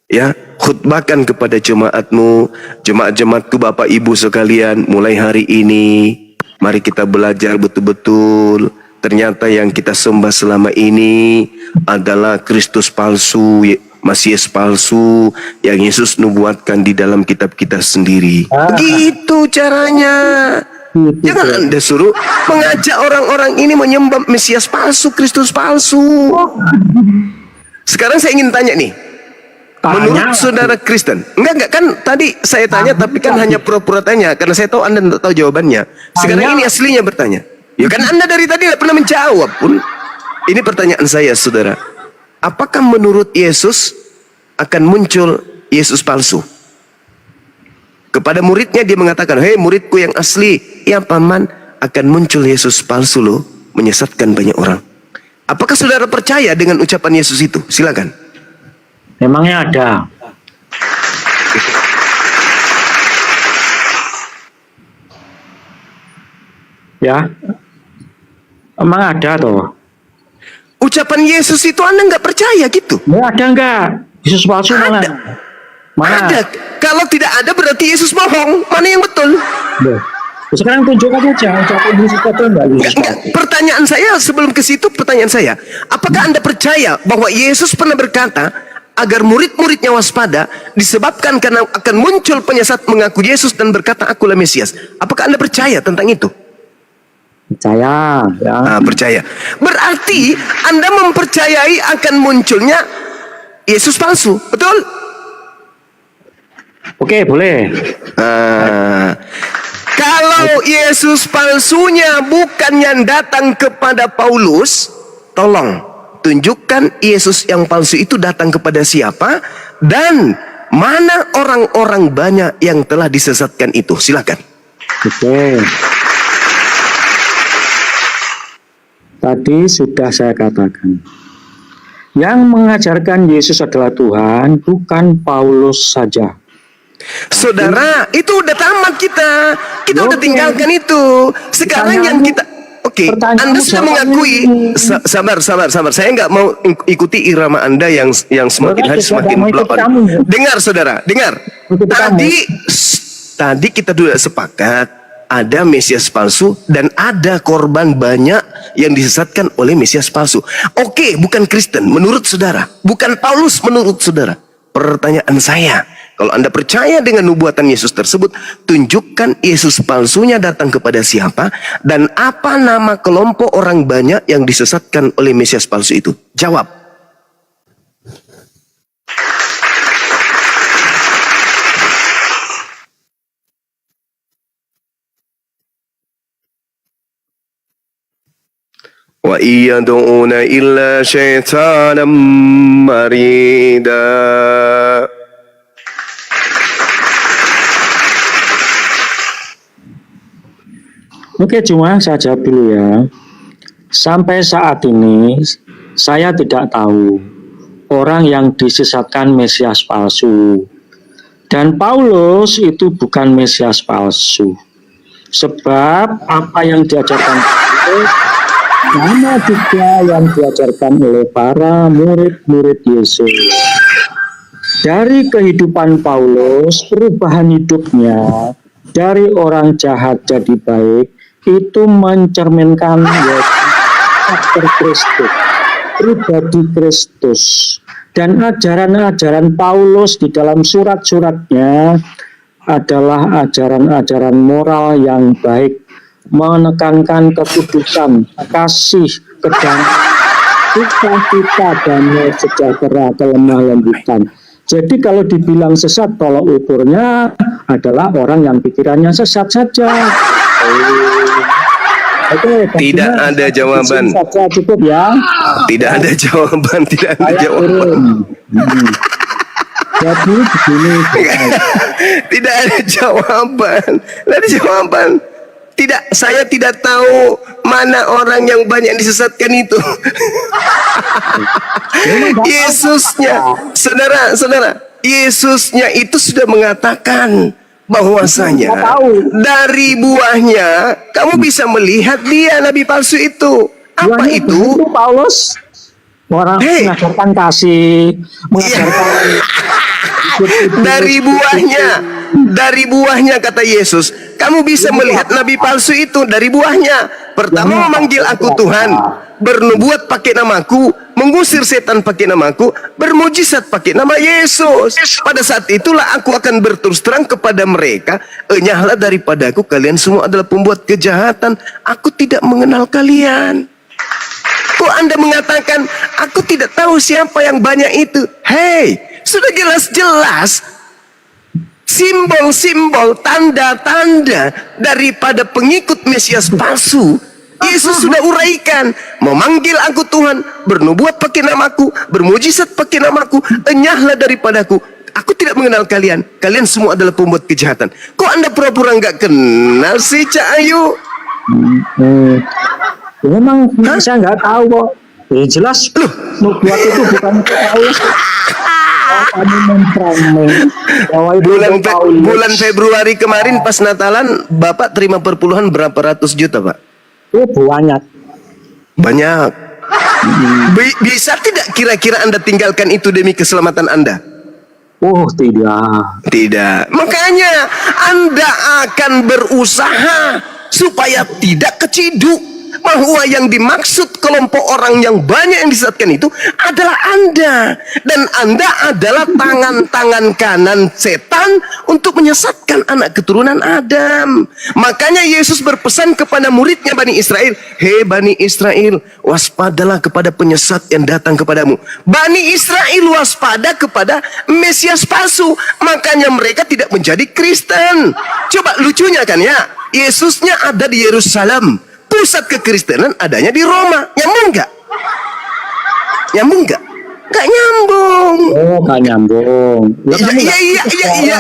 Ya, khutbahkan kepada jemaatmu, jemaat-jemaatku Bapak Ibu sekalian, mulai hari ini mari kita belajar betul-betul. Ternyata yang kita sembah selama ini adalah Kristus palsu, Mesias palsu yang Yesus nubuatkan di dalam kitab kita sendiri. Begitu caranya. Jangan Anda suruh mengajak orang-orang ini menyembah Mesias palsu, Kristus palsu. Sekarang saya ingin tanya nih. Menurut saudara Kristen, enggak kan tadi saya tanya tapi kan hanya pura-pura tanya karena saya tahu Anda tidak tahu jawabannya. Sekarang ini aslinya bertanya. Ya kan Anda dari tadi tidak pernah menjawab pun. Ini pertanyaan saya saudara. Apakah menurut Yesus akan muncul Yesus palsu? Kepada muridnya dia mengatakan, hei muridku yang asli, ya paman, akan muncul Yesus palsu loh, menyesatkan banyak orang. Apakah saudara percaya dengan ucapan Yesus itu? Silakan. Memangnya ada. Ya, emang ada toh. Ucapan Yesus itu Anda nggak percaya gitu? Ya, ada enggak? Yesus palsu mana? Mana? Ada. Kalau tidak ada berarti Yesus bohong. Mana yang betul? Loh. Sekarang tunjukkan aja ucapan Yesus itu enggak? Enggak. Pertanyaan saya sebelum ke situ, pertanyaan saya, apakah Anda percaya bahwa Yesus pernah berkata agar murid-muridnya waspada disebabkan karena akan muncul penyesat mengaku Yesus dan berkata akulah Mesias? Apakah Anda percaya tentang itu? Percaya, ya. Percaya. Berarti Anda mempercayai akan munculnya Yesus palsu, betul? Oke, boleh. Kalau Yesus palsunya bukan yang datang kepada Paulus, tolong tunjukkan Yesus yang palsu itu datang kepada siapa dan mana orang-orang banyak yang telah disesatkan itu. Silakan. Oke. Tadi sudah saya katakan, yang mengajarkan Yesus adalah Tuhan, bukan Paulus saja. Saudara, itu udah tamat kita. Kita udah tinggalkan itu. Sekarang yang kita Anda sudah mengakui. Sabar. Saya nggak mau ikuti irama Anda yang semakin hari semakin blok. Dengar, saudara, dengar. Tadi kita sudah sepakat ada Mesias palsu dan ada korban banyak yang disesatkan oleh Mesias palsu. Oke, bukan Kristen menurut saudara, bukan Paulus menurut saudara. Pertanyaan saya, kalau Anda percaya dengan nubuatan Yesus tersebut, tunjukkan Yesus palsunya datang kepada siapa dan apa nama kelompok orang banyak yang disesatkan oleh Mesias palsu itu. Jawab. Wa iyad'una illa syaitanan marida. Oke, cuma saya jawab dulu ya. Sampai saat ini saya tidak tahu orang yang disesatkan Mesias palsu. Dan Paulus itu bukan Mesias palsu. Sebab apa yang diajarkan Paulus sama juga yang diajarkan oleh para murid-murid Yesus. Dari kehidupan Paulus, perubahan hidupnya dari orang jahat jadi baik itu mencerminkan karakter Kristus, pribadi Kristus. Dan ajaran-ajaran Paulus di dalam surat-suratnya adalah ajaran-ajaran moral yang baik, menekankan kekudusan, kasih, kedamaian, sukacita, damai, sejahtera, kelemah lembutan. Jadi kalau dibilang sesat, tolak ukurnya adalah orang yang pikirannya sesat saja. Oke, tidak ada jawaban. Saja cukup ya. Tidak ada jawaban, tidak ada jawaban. Jadi begini. Tidak ada jawaban. Tidak ada jawaban. Tidak, saya tidak tahu mana orang yang banyak disesatkan itu. Yesusnya, saudara, Yesusnya itu sudah mengatakan bahwasanya Nggak tahu. dari buahnya kamu bisa melihat dia nabi palsu itu. Apa Buahnya itu? Paulus orang Hei. mengajarkan kasih, mengajarkan Dari buahnya kata Yesus, kamu bisa melihat nabi palsu itu dari buahnya. Pertama memanggil aku Tuhan, bernubuat pakai namaku, mengusir setan pakai namaku, bermujizat pakai nama Yesus. Pada saat itulah aku akan berterus terang kepada mereka, enyahlah daripadaku, kalian semua adalah pembuat kejahatan, aku tidak mengenal kalian. Kok Anda mengatakan aku tidak tahu siapa yang banyak itu? Hei, sudah jelas-jelas simbol-simbol, tanda-tanda daripada pengikut Mesias palsu. Yesus sudah uraikan, memanggil aku Tuhan, bernubuat pakai namaku, bermujizat pakai namaku, enyahlah daripadaku. Aku tidak mengenal kalian. Kalian semua adalah pembuat kejahatan. Kok Anda pura-pura nggak kenal sih, Cak Ayu? Memang saya nggak tahu kok. Jelas nubuat itu bukan Paulus. Kamu memframing bahwa itu Paulus. Bulan Februari kemarin pas Natalan, Bapak terima perpuluhan berapa ratus juta, Pak? Oh, banyak. Banyak. Bisa tidak kira-kira Anda tinggalkan itu demi keselamatan Anda? Oh, tidak. Tidak. Makanya Anda akan berusaha supaya tidak keciduk bahwa yang dimaksud kelompok orang yang banyak yang disesatkan itu adalah Anda, dan Anda adalah tangan-tangan kanan setan untuk menyesatkan anak keturunan Adam. Makanya Yesus berpesan kepada muridnya Bani Israel, hei Bani Israel, waspadalah kepada penyesat yang datang kepadamu. Bani Israel waspada kepada Mesias palsu, makanya mereka tidak menjadi Kristen. Coba lucunya kan ya, Yesusnya ada di Yerusalem, pusat kekristenan adanya di Roma. Nyambung nggak? Nyambung nggak? Nggak nyambung. Oh, nggak nyambung.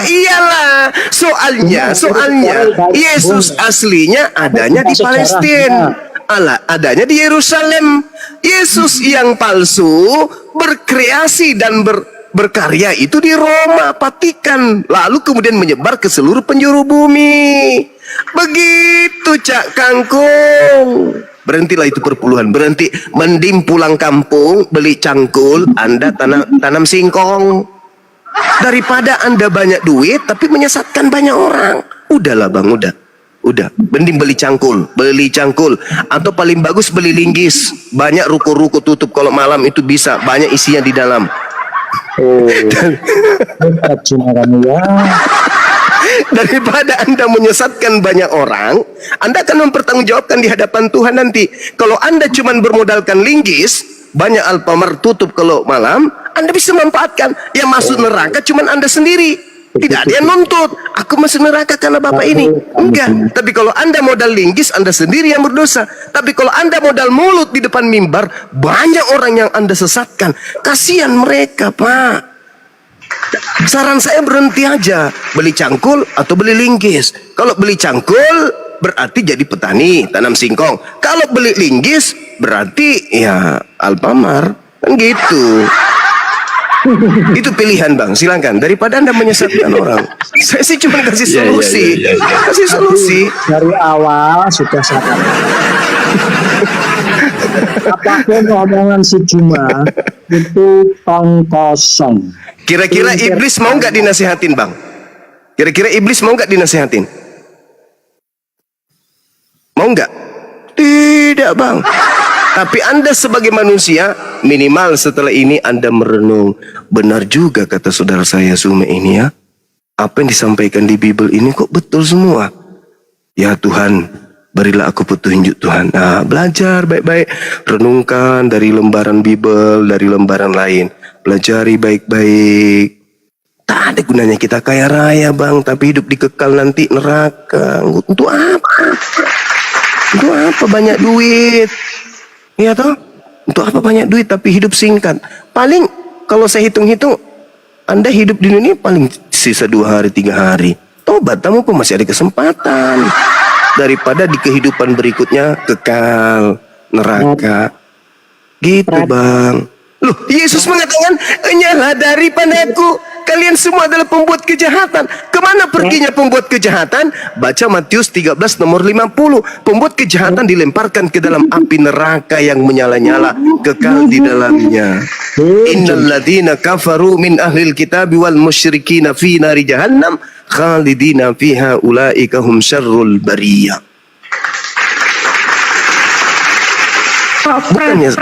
Iyalah. Soalnya Yesus aslinya adanya di Palestina. Adanya di Yerusalem. Yesus yang palsu berkreasi dan berkarya itu di Roma, Vatikan, lalu kemudian menyebar ke seluruh penjuru bumi. Begitu, Cak Kangkung. Berhentilah itu perpuluhan, berhenti. Mending pulang kampung, beli cangkul, Anda tanam singkong. Daripada Anda banyak duit tapi menyesatkan banyak orang. Udahlah Bang, udah. Mending beli cangkul. Atau paling bagus beli linggis. Banyak ruko-ruko tutup kalau malam itu bisa, banyak isinya di dalam. Oh, hebat cuma kamu ya. Daripada Anda menyesatkan banyak orang, Anda akan mempertanggungjawabkan di hadapan Tuhan nanti. Kalau Anda cuma bermodalkan linggis, banyak Alfamart tutup kalau malam, Anda bisa manfaatkan. Yang masuk neraka cuma Anda sendiri. Tidak ada yang nuntut, aku masuk neraka karena Bapak ini. Enggak. Tapi kalau Anda modal linggis, Anda sendiri yang berdosa. Tapi kalau Anda modal mulut di depan mimbar, banyak orang yang Anda sesatkan. Kasihan mereka, Pak. Saran saya berhenti aja, beli cangkul atau beli linggis. Kalau beli cangkul berarti jadi petani, tanam singkong. Kalau beli linggis berarti ya Alfamart, kan gitu. Itu pilihan Bang, silakan. Daripada Anda menyesatkan orang, saya sih cuma kasih solusi. Kasih solusi. Dari awal sudah sadar. Apapun omongan si Juma itu tong kosong. Kira-kira iblis mau nggak dinasihatin Bang? Kira-kira iblis mau nggak dinasihatin? Mau nggak? Tidak Bang. Tapi Anda sebagai manusia, minimal setelah ini Anda merenung. Benar juga kata saudara saya Sume ini ya. Apa yang disampaikan di Bible ini kok betul semua. Ya Tuhan, berilah aku petunjuk Tuhan. Nah, belajar baik-baik. Renungkan dari lembaran Bible, dari lembaran lain. Pelajari baik-baik. Tak ada gunanya kita kaya raya Bang, tapi hidup dikekal nanti neraka. Untuk apa? Untuk apa banyak duit? Iya toh? Untuk apa banyak duit tapi hidup singkat? Paling kalau saya hitung-hitung, Anda hidup di dunia paling sisa 2 hari 3 hari. Tobat, kamu pun masih ada kesempatan. Daripada di kehidupan berikutnya kekal neraka. Gitu Bang. Loh, Yesus mengatakan, enyahlah daripadaku, kalian semua adalah pembuat kejahatan. Kemana perginya pembuat kejahatan? Baca Matius 13 nomor 50. Pembuat kejahatan dilemparkan ke dalam api neraka yang menyala-nyala, kekal di dalamnya. Innal ladzina kafaru min ahlil kitabi wal musyrikina fi nari jahannam khalidina fiha ulaika hum syarrul bariyah. Bukannya,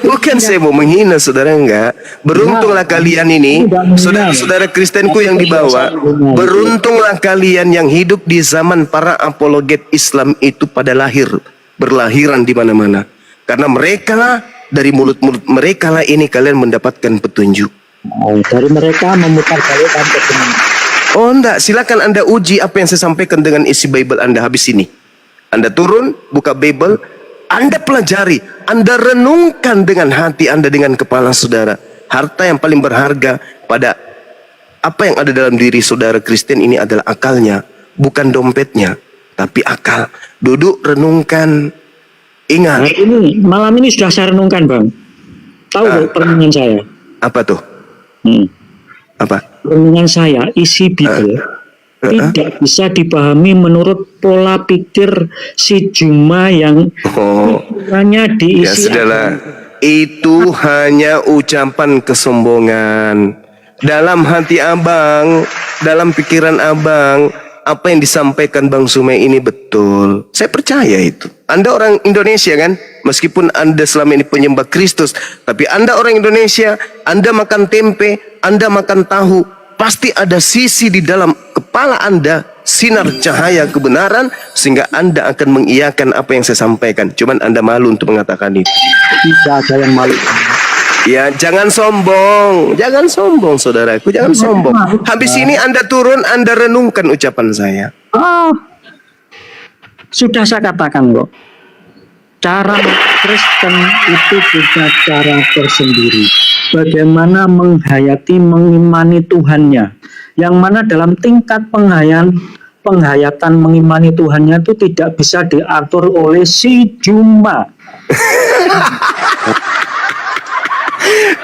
bukan saya mau menghina saudara, enggak. Beruntunglah kalian ini, saudara-saudara Kristenku yang dibawa. Beruntunglah kalian yang hidup di zaman para apologet Islam itu pada berlahiran di mana-mana. Karena mereka lah, dari mulut-mulut mereka lah ini kalian mendapatkan petunjuk. Dari mereka memutar balikan kebenaran. Oh enggak, silakan Anda uji apa yang saya sampaikan dengan isi Bible Anda habis ini. Anda turun, buka Bible, Anda pelajari, Anda renungkan dengan hati Anda, dengan kepala saudara. Harta yang paling berharga pada apa yang ada dalam diri saudara Kristen ini adalah akalnya, bukan dompetnya, tapi akal. Duduk, renungkan, ingat. Nah, ini malam ini sudah saya renungkan, Bang. Tahu perenungan saya? Apa tuh? Apa? Renungan saya, isi Bible tidak bisa dipahami menurut pola pikir si Juma yang pikirannya diisi. Ya sudahlah, itu hanya ucapan kesombongan. Dalam hati abang, dalam pikiran abang, apa yang disampaikan Bang Sumai ini betul. Saya percaya itu. Anda orang Indonesia kan? Meskipun Anda selama ini penyembah Kristus, tapi Anda orang Indonesia, Anda makan tempe, Anda makan tahu, pasti ada sisi di dalam kepala Anda, sinar cahaya kebenaran, sehingga Anda akan mengiyakan apa yang saya sampaikan. Cuman Anda malu untuk mengatakan itu. Tidak ada yang malu. Ya, jangan sombong, saudaraku, jangan sombong. Habis ini Anda turun, Anda renungkan ucapan saya. Oh, sudah saya katakan kok. Cara Kristen itu punya cara tersendiri. Bagaimana menghayati, mengimani Tuhannya. Yang mana dalam tingkat penghayatan mengimani Tuhannya itu tidak bisa diatur oleh si Juma.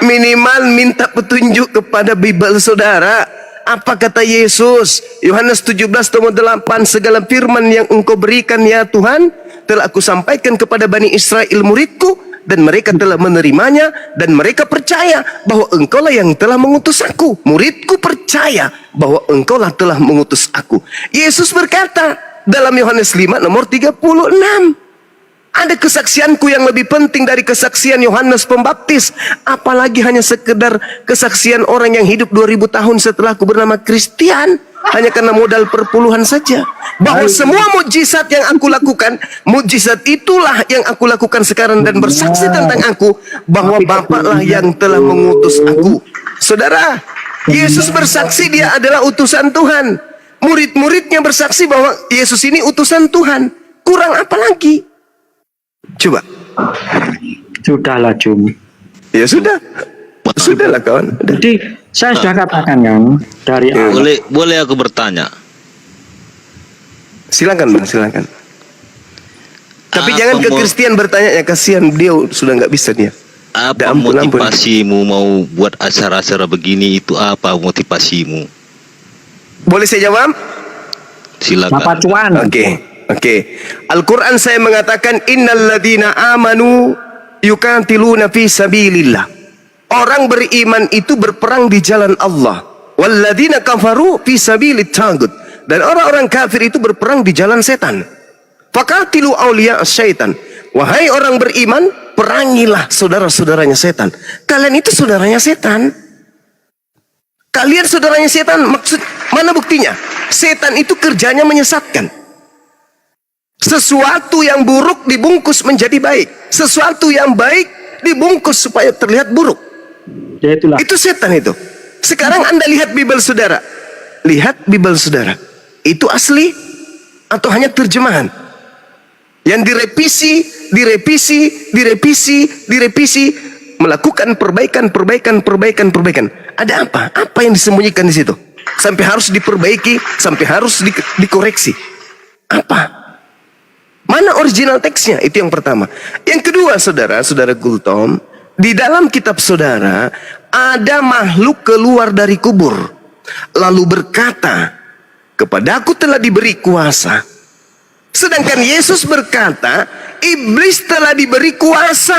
Minimal minta petunjuk kepada Bible saudara. Apa kata Yesus? Yohanes 17 nomor 8, segala firman yang engkau berikan ya Tuhan, telah aku sampaikan kepada Bani Israel muridku, dan mereka telah menerimanya, dan mereka percaya bahwa engkaulah yang telah mengutus aku. Muridku percaya bahwa engkaulah telah mengutus aku. Yesus berkata dalam Yohanes 5 nomor 36, ada kesaksianku yang lebih penting dari kesaksian Yohanes Pembaptis, apalagi hanya sekedar kesaksian orang yang hidup 2000 tahun setelah aku bernama Kristian, hanya karena modal perpuluhan saja. Bahwa semua mujizat yang aku lakukan, mujizat itulah yang aku lakukan sekarang, dan bersaksi tentang aku bahwa Bapaklah yang telah mengutus aku. Saudara, Yesus bersaksi dia adalah utusan Tuhan. Murid-muridnya bersaksi bahwa Yesus ini utusan Tuhan. Kurang apa lagi? Coba. Sudahlah, Jum. Ya sudah. Sudahlah kawan. Jadi saya sudah katakan kan dari awal. Boleh aku bertanya? Silakan Bang, silakan. Tapi Apa jangan ke Kristen bertanya, ya kasihan dia sudah nggak bisa dia. Apa Ampun. motivasimu mau buat acara-acara begini, itu apa motivasimu? Boleh saya jawab? Silakan. Bapak Cuan. Oke. Al-Quran saya mengatakan innal ladzina amanu yuqatiluna fi sabilillah. Orang beriman itu berperang di jalan Allah. Walladzina kafaru fi sabilit tagut. Dan orang-orang kafir itu berperang di jalan setan. Faqatilu awliya syaitan. Wahai orang beriman, perangilah saudara-saudaranya setan. Kalian itu saudaranya setan. Kalian saudaranya setan, maksud mana buktinya? Setan itu kerjanya menyesatkan. Sesuatu yang buruk dibungkus menjadi baik. Sesuatu yang baik dibungkus supaya terlihat buruk. Ya itulah. Itu setan itu. Sekarang Anda lihat Bible saudara. Lihat Bible saudara. Itu asli atau hanya terjemahan? Yang direvisi, melakukan perbaikan. Ada apa? Apa yang disembunyikan di situ? Sampai harus diperbaiki, sampai harus dikoreksi. Apa? Mana original teksnya? Itu yang pertama. Yang kedua, saudara Gultom, Di dalam kitab saudara, ada makhluk keluar dari kubur, lalu berkata, kepadaku telah diberi kuasa. Sedangkan Yesus berkata, iblis telah diberi kuasa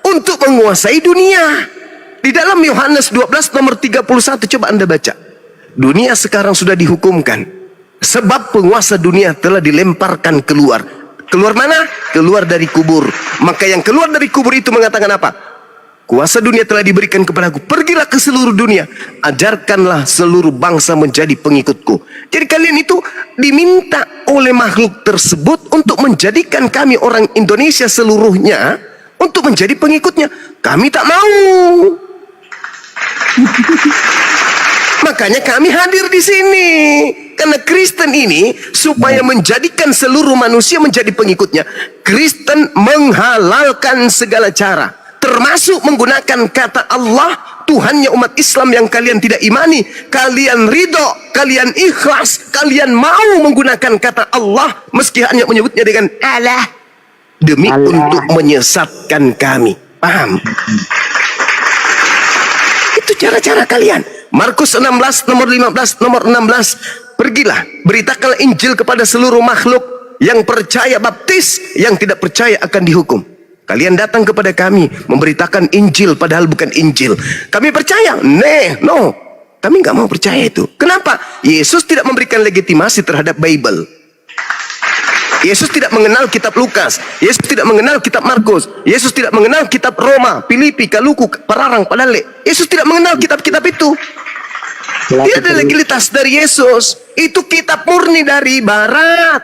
untuk menguasai dunia. Di dalam Yohanes 12 nomor 31, coba Anda baca. Dunia sekarang sudah dihukumkan, sebab penguasa dunia telah dilemparkan keluar. Keluar mana? Keluar dari kubur. Maka yang keluar dari kubur itu mengatakan apa? Kuasa dunia telah diberikan kepadaku. Pergilah ke seluruh dunia, ajarkanlah seluruh bangsa menjadi pengikutku. Jadi kalian itu diminta oleh makhluk tersebut untuk menjadikan kami orang Indonesia seluruhnya untuk menjadi pengikutnya. Kami tak mau. Makanya kami hadir di sini. Karena Kristen ini supaya menjadikan seluruh manusia menjadi pengikutnya, Kristen menghalalkan segala cara, termasuk menggunakan kata Allah, Tuhannya umat Islam yang kalian tidak imani. Kalian ridho, kalian ikhlas, kalian mau menggunakan kata Allah meski hanya menyebutnya dengan Allah, demi untuk menyesatkan kami. Paham? Itu cara-cara kalian. Markus 16 nomor 15 nomor 16. Pergilah, beritakanlah Injil kepada seluruh makhluk. Yang percaya baptis, yang tidak percaya akan dihukum. Kalian datang kepada kami memberitakan Injil padahal bukan Injil. Kami percaya? No. Kami nggak mau percaya itu. Kenapa? Yesus tidak memberikan legitimasi terhadap Bible. Yesus tidak mengenal kitab Lukas. Yesus tidak mengenal kitab Markus. Yesus tidak mengenal kitab Roma, Filipi, Kaluku, Pararang, Padale. Yesus tidak mengenal kitab-kitab itu. Tidak ada legalitas dari Yesus. Itu kitab murni dari Barat.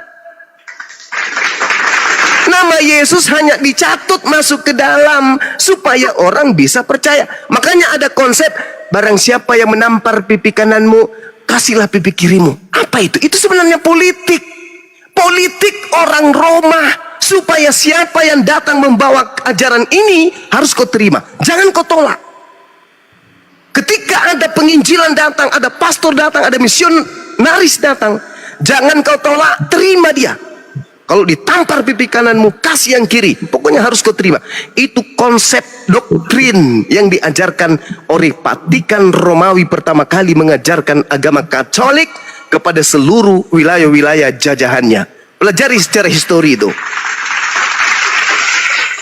Nama Yesus hanya dicatut masuk ke dalam supaya orang bisa percaya. Makanya ada konsep, barang siapa yang menampar pipi kananmu, kasihlah pipi kirimu. Apa itu? Itu sebenarnya politik. Politik orang Roma, supaya siapa yang datang membawa ajaran ini harus kau terima, jangan kau tolak. Ketika ada penginjilan datang, ada pastor datang, ada misionaris datang, jangan kau tolak, terima dia. Kalau ditampar pipi kananmu, kasih yang kiri, pokoknya harus kau terima. Itu konsep doktrin yang diajarkan oleh Vatikan Romawi pertama kali mengajarkan agama Katolik kepada seluruh wilayah-wilayah jajahannya. Pelajari secara histori itu.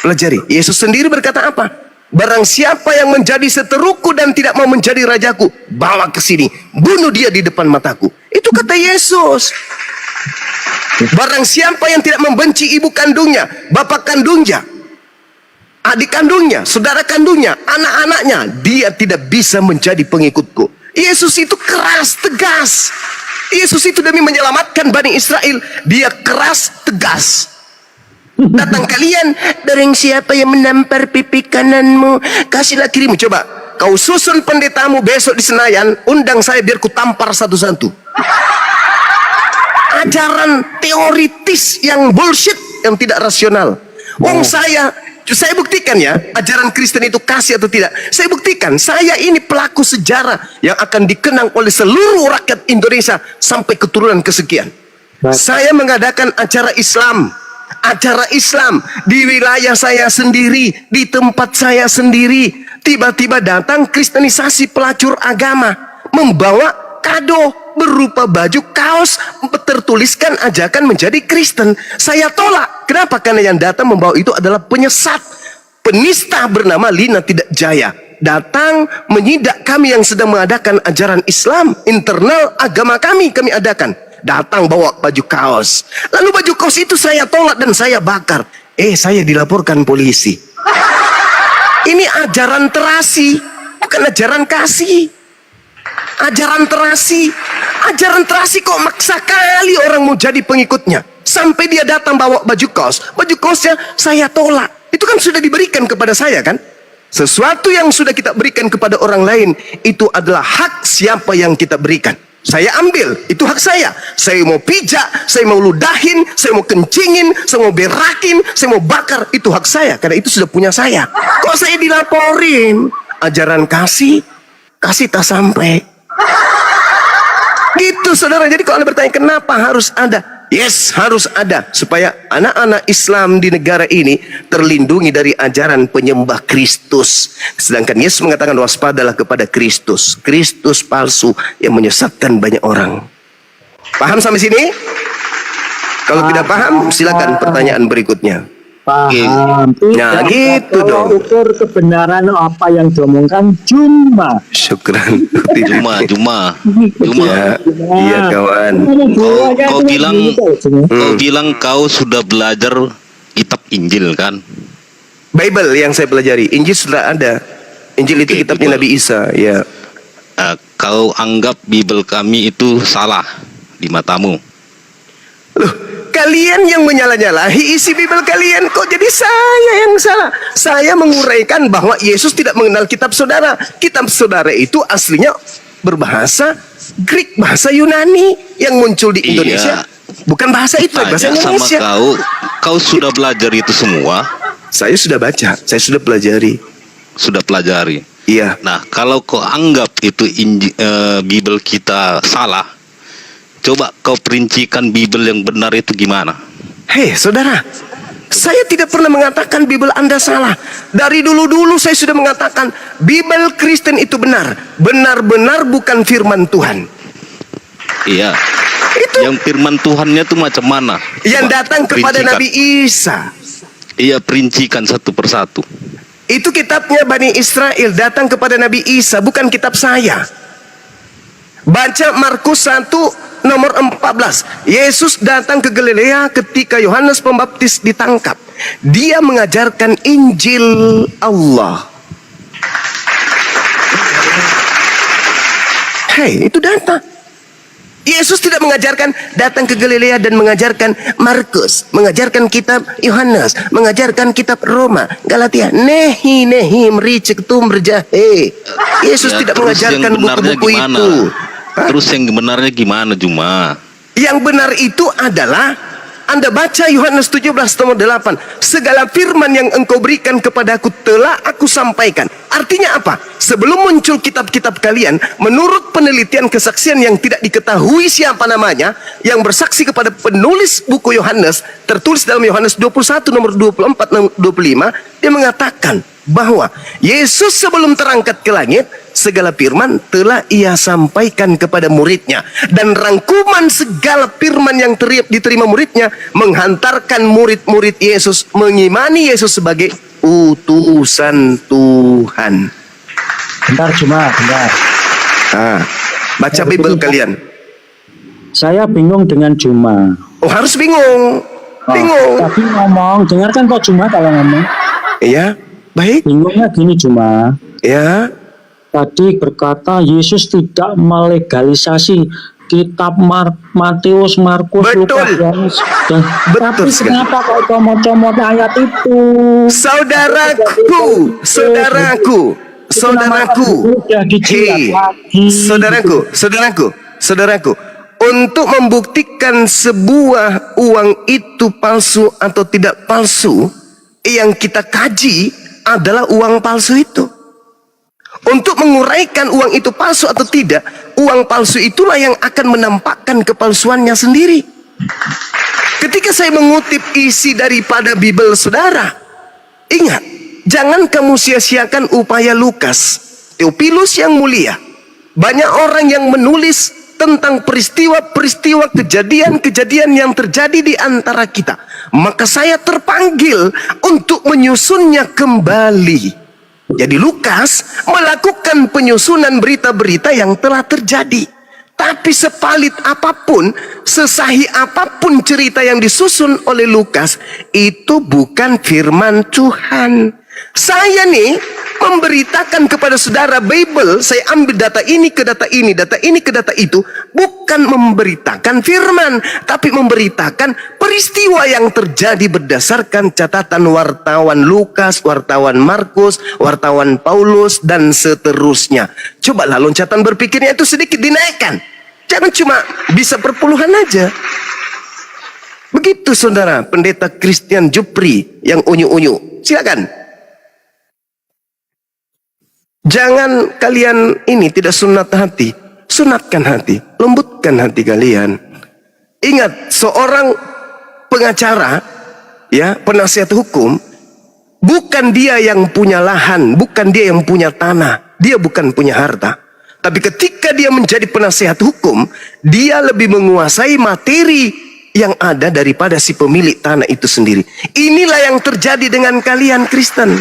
Pelajari. Yesus sendiri berkata apa? Barang siapa yang menjadi seteruku dan tidak mau menjadi rajaku, bawa ke sini, bunuh dia di depan mataku. Itu kata Yesus. Barang siapa yang tidak membenci ibu kandungnya, bapak kandungnya, adik kandungnya, saudara kandungnya, anak-anaknya, dia tidak bisa menjadi pengikutku. Yesus itu keras, tegas. Yesus itu demi menyelamatkan Bani Israel, dia keras, tegas. Datang kalian, barang siapa yang menampar pipi kananmu, kasihlah kirimu. Coba, kau susun pendetamu besok di Senayan, undang saya biar ku tampar satu-satu. Ajaran teoritis yang bullshit, yang tidak rasional. Saya buktikan ya, ajaran Kristen itu kasih atau tidak. Saya buktikan, saya ini pelaku sejarah yang akan dikenang oleh seluruh rakyat Indonesia sampai keturunan kesekian. Saya mengadakan acara Islam di wilayah saya sendiri, di tempat saya sendiri. Tiba-tiba datang kristenisasi pelacur agama, membawa kado berupa baju kaos tertuliskan ajakan menjadi Kristen. Saya tolak. Kenapa? Karena yang datang membawa itu adalah penyesat, penista bernama Lina Tidak Jaya. Datang menyidak kami yang sedang mengadakan ajaran Islam internal agama kami adakan. Datang bawa baju kaos. Lalu baju kaos itu saya tolak dan saya bakar. Saya dilaporkan polisi. Ini ajaran terasi, bukan ajaran kasih. Ajaran terasi kok maksa kali orang mau jadi pengikutnya. Sampai dia datang bawa baju kaosnya saya tolak. Itu kan sudah diberikan kepada saya kan. Sesuatu yang sudah kita berikan kepada orang lain, itu adalah hak siapa yang kita berikan. Saya ambil, itu hak saya. Saya mau pijak, saya mau ludahin, saya mau kencingin, saya mau berakin, saya mau bakar, itu hak saya. Karena itu sudah punya saya. Kok saya dilaporin? Ajaran kasih tak sampai. Gitu saudara. Jadi kalau Anda bertanya kenapa harus ada Yes, harus ada supaya anak-anak Islam di negara ini terlindungi dari ajaran penyembah Kristus. Sedangkan Yesus mengatakan waspadalah kepada Kristus. Kristus palsu yang menyesatkan banyak orang. Paham sampai sini? Kalau tidak paham, silakan pertanyaan berikutnya. Paham. Nah, gitu Kalau dong. ukur kebenaran apa yang diomongkan cuma. Syukran. Cuma. Ya, iya kawan. Kau bilang kau sudah belajar kitab Injil kan? Bible yang saya pelajari, Injil sudah ada. Injil itu kitabnya Nabi Isa, ya. Kau anggap Bible kami itu salah di matamu? Loh, kalian yang menyalah-nyalahi isi Bible kalian, kok jadi saya yang salah? Saya menguraikan bahwa Yesus tidak mengenal kitab saudara. Kitab saudara itu aslinya berbahasa Greek, bahasa Yunani yang muncul di Indonesia. Bukan bahasa itu, bahasa Tanya sama Indonesia. kau sudah belajar itu semua? Saya sudah baca, saya sudah pelajari. Sudah pelajari. Iya. Nah, kalau kau anggap itu Bible kita salah, coba kau perincikan Bible yang benar itu gimana? Hei saudara, saya tidak pernah mengatakan Bible Anda salah. Dari dulu-dulu saya sudah mengatakan Bible Kristen itu benar. Benar-benar bukan firman Tuhan. Iya. Itu Yang firman Tuhannya itu macam mana? yang Coba datang kepada perincikan. Nabi Isa. Iya, perincikan satu persatu. Itu kitabnya Bani Israel datang kepada Nabi Isa, bukan kitab saya. Baca Markus 1 nomor 14. Yesus datang ke Galilea ketika Yohanes Pembaptis ditangkap. Dia mengajarkan Injil Allah. Hei, itu datang. Yesus tidak mengajarkan datang ke Galilea dan mengajarkan Markus, mengajarkan kitab Yohanes, mengajarkan kitab Roma, Galatia. Nehi mericik tum berjahe. Yesus Ya, tidak terus mengajarkan yang benarnya buku-buku gimana? itu. Hah? Terus yang benarnya gimana, Juma? Yang benar itu adalah Anda baca Yohanes 17 nomor 8. Segala firman yang engkau berikan kepadaku telah aku sampaikan. Artinya apa? Sebelum muncul kitab-kitab kalian, menurut penelitian kesaksian yang tidak diketahui siapa namanya, yang bersaksi kepada penulis buku Yohanes, tertulis dalam Yohanes 21 nomor 24 dan 25, dia mengatakan bahwa Yesus sebelum terangkat ke langit, segala firman telah ia sampaikan kepada muridnya, dan rangkuman segala firman yang diterima muridnya menghantarkan murid-murid Yesus mengimani Yesus sebagai utusan Tuhan. Bentar cuma, bentar. Baca Bible kalian. Saya bingung dengan Juma. Oh, harus bingung. Bingung. Tapi ngomong, dengarkan kok Juma kalau ngomong. Iya, baik. Bingungnya gini Juma. Ya. Tadi berkata Yesus tidak melegalisasi kitab Matius, Markus, Betul. Lukas, Yohanes. Dan Betul tapi sekali. kenapa kok comot-comot ayat itu? Saudaraku, Udah dijilat hei, lagi. saudaraku, untuk membuktikan sebuah uang itu palsu atau tidak palsu, yang kita kaji adalah uang palsu itu. Untuk menguraikan uang itu palsu atau tidak, uang palsu itulah yang akan menampakkan kepalsuannya sendiri. Ketika saya mengutip isi daripada Bible saudara, ingat, jangan kamu sia-siakan upaya Lukas, Theophilus yang mulia. Banyak orang yang menulis tentang peristiwa-peristiwa kejadian-kejadian yang terjadi di antara kita. Maka saya terpanggil untuk menyusunnya kembali. Jadi Lukas melakukan penyusunan berita-berita yang telah terjadi. Tapi sepalit apapun, sesahih apapun cerita yang disusun oleh Lukas, itu bukan firman Tuhan. Saya nih memberitakan kepada saudara Bible, saya ambil data ini ke data ini, data ini ke data itu, bukan memberitakan firman, tapi memberitakan peristiwa yang terjadi berdasarkan catatan wartawan Lukas, wartawan Markus, wartawan Paulus, dan seterusnya. Cobalah loncatan berpikirnya itu sedikit dinaikkan. Jangan cuma bisa perpuluhan aja. Begitu saudara, pendeta Christian Jupri yang unyu-unyu. Silakan. Jangan kalian ini tidak sunat hati. Sunatkan hati. Lembutkan hati kalian. Ingat, seorang pengacara, ya, penasihat hukum, bukan dia yang punya lahan, bukan dia yang punya tanah, dia bukan punya harta. Tapi ketika dia menjadi penasihat hukum, dia lebih menguasai materi yang ada daripada si pemilik tanah itu sendiri. Inilah yang terjadi dengan kalian Kristen.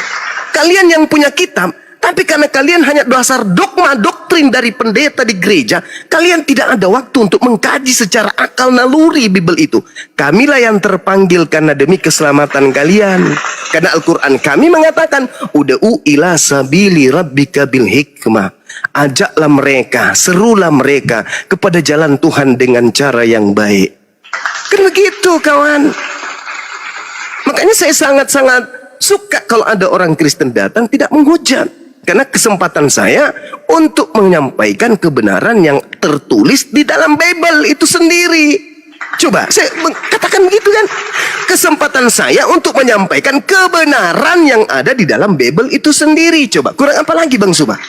Kalian yang punya kitab, tapi karena kalian hanya dasar dogma doktrin dari pendeta di gereja, kalian tidak ada waktu untuk mengkaji secara akal naluri Bible itu. Kamilah yang terpanggil karena demi keselamatan kalian. Karena Al-Quran kami mengatakan, ud'u ila sabili rabbika bil hikmah. Ajaklah mereka, serulah mereka kepada jalan Tuhan dengan cara yang baik. Kan begitu kawan. Makanya saya sangat-sangat suka kalau ada orang Kristen datang tidak menghujat. Karena kesempatan saya untuk menyampaikan kebenaran yang tertulis di dalam Bible itu sendiri. Coba saya katakan begitu kan. Kesempatan saya untuk menyampaikan kebenaran yang ada di dalam Bible itu sendiri. Coba kurang apa lagi Bang Subah?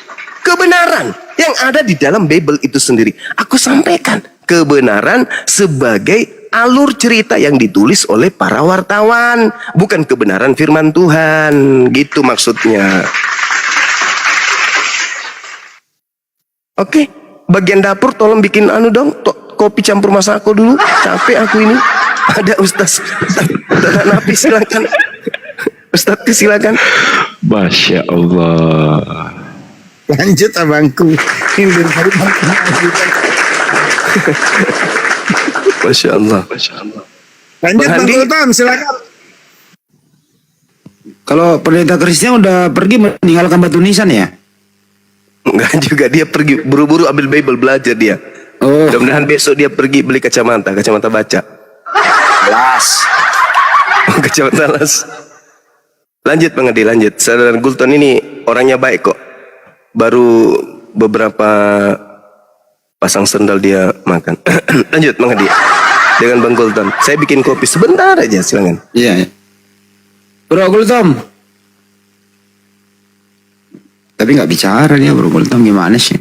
Kebenaran yang ada di dalam Bible itu sendiri. Aku sampaikan kebenaran sebagai alur cerita yang ditulis oleh para wartawan, bukan kebenaran firman Tuhan. Gitu maksudnya. Oke, bagian dapur tolong bikin anu dong, kopi campur masako dulu. Capek aku ini. Ada Ustaz Napi silakan. Ustaz silakan. Masya Allah. Lanjut abangku. Masya Allah. Masya Allah. Lanjut Bang Gultom, silakan. Kalau pendeta Kristen udah pergi meninggalkan Batu Nisan ya? Enggak juga, dia pergi buru-buru ambil Bible belajar dia. Oh. Mudah-mudahan besok dia pergi beli kacamata baca. Las. Kacamata las. Lanjut Bang Adi, lanjut. Saudara Gulton ini orangnya baik kok. Baru beberapa pasang sendal dia makan. Lanjut Bang Adi. Dengan Bang Gulton. Saya bikin kopi sebentar aja, silakan. Iya. Bro Gultom. Tapi nggak bicara dia Bro Gultom, gimana sih?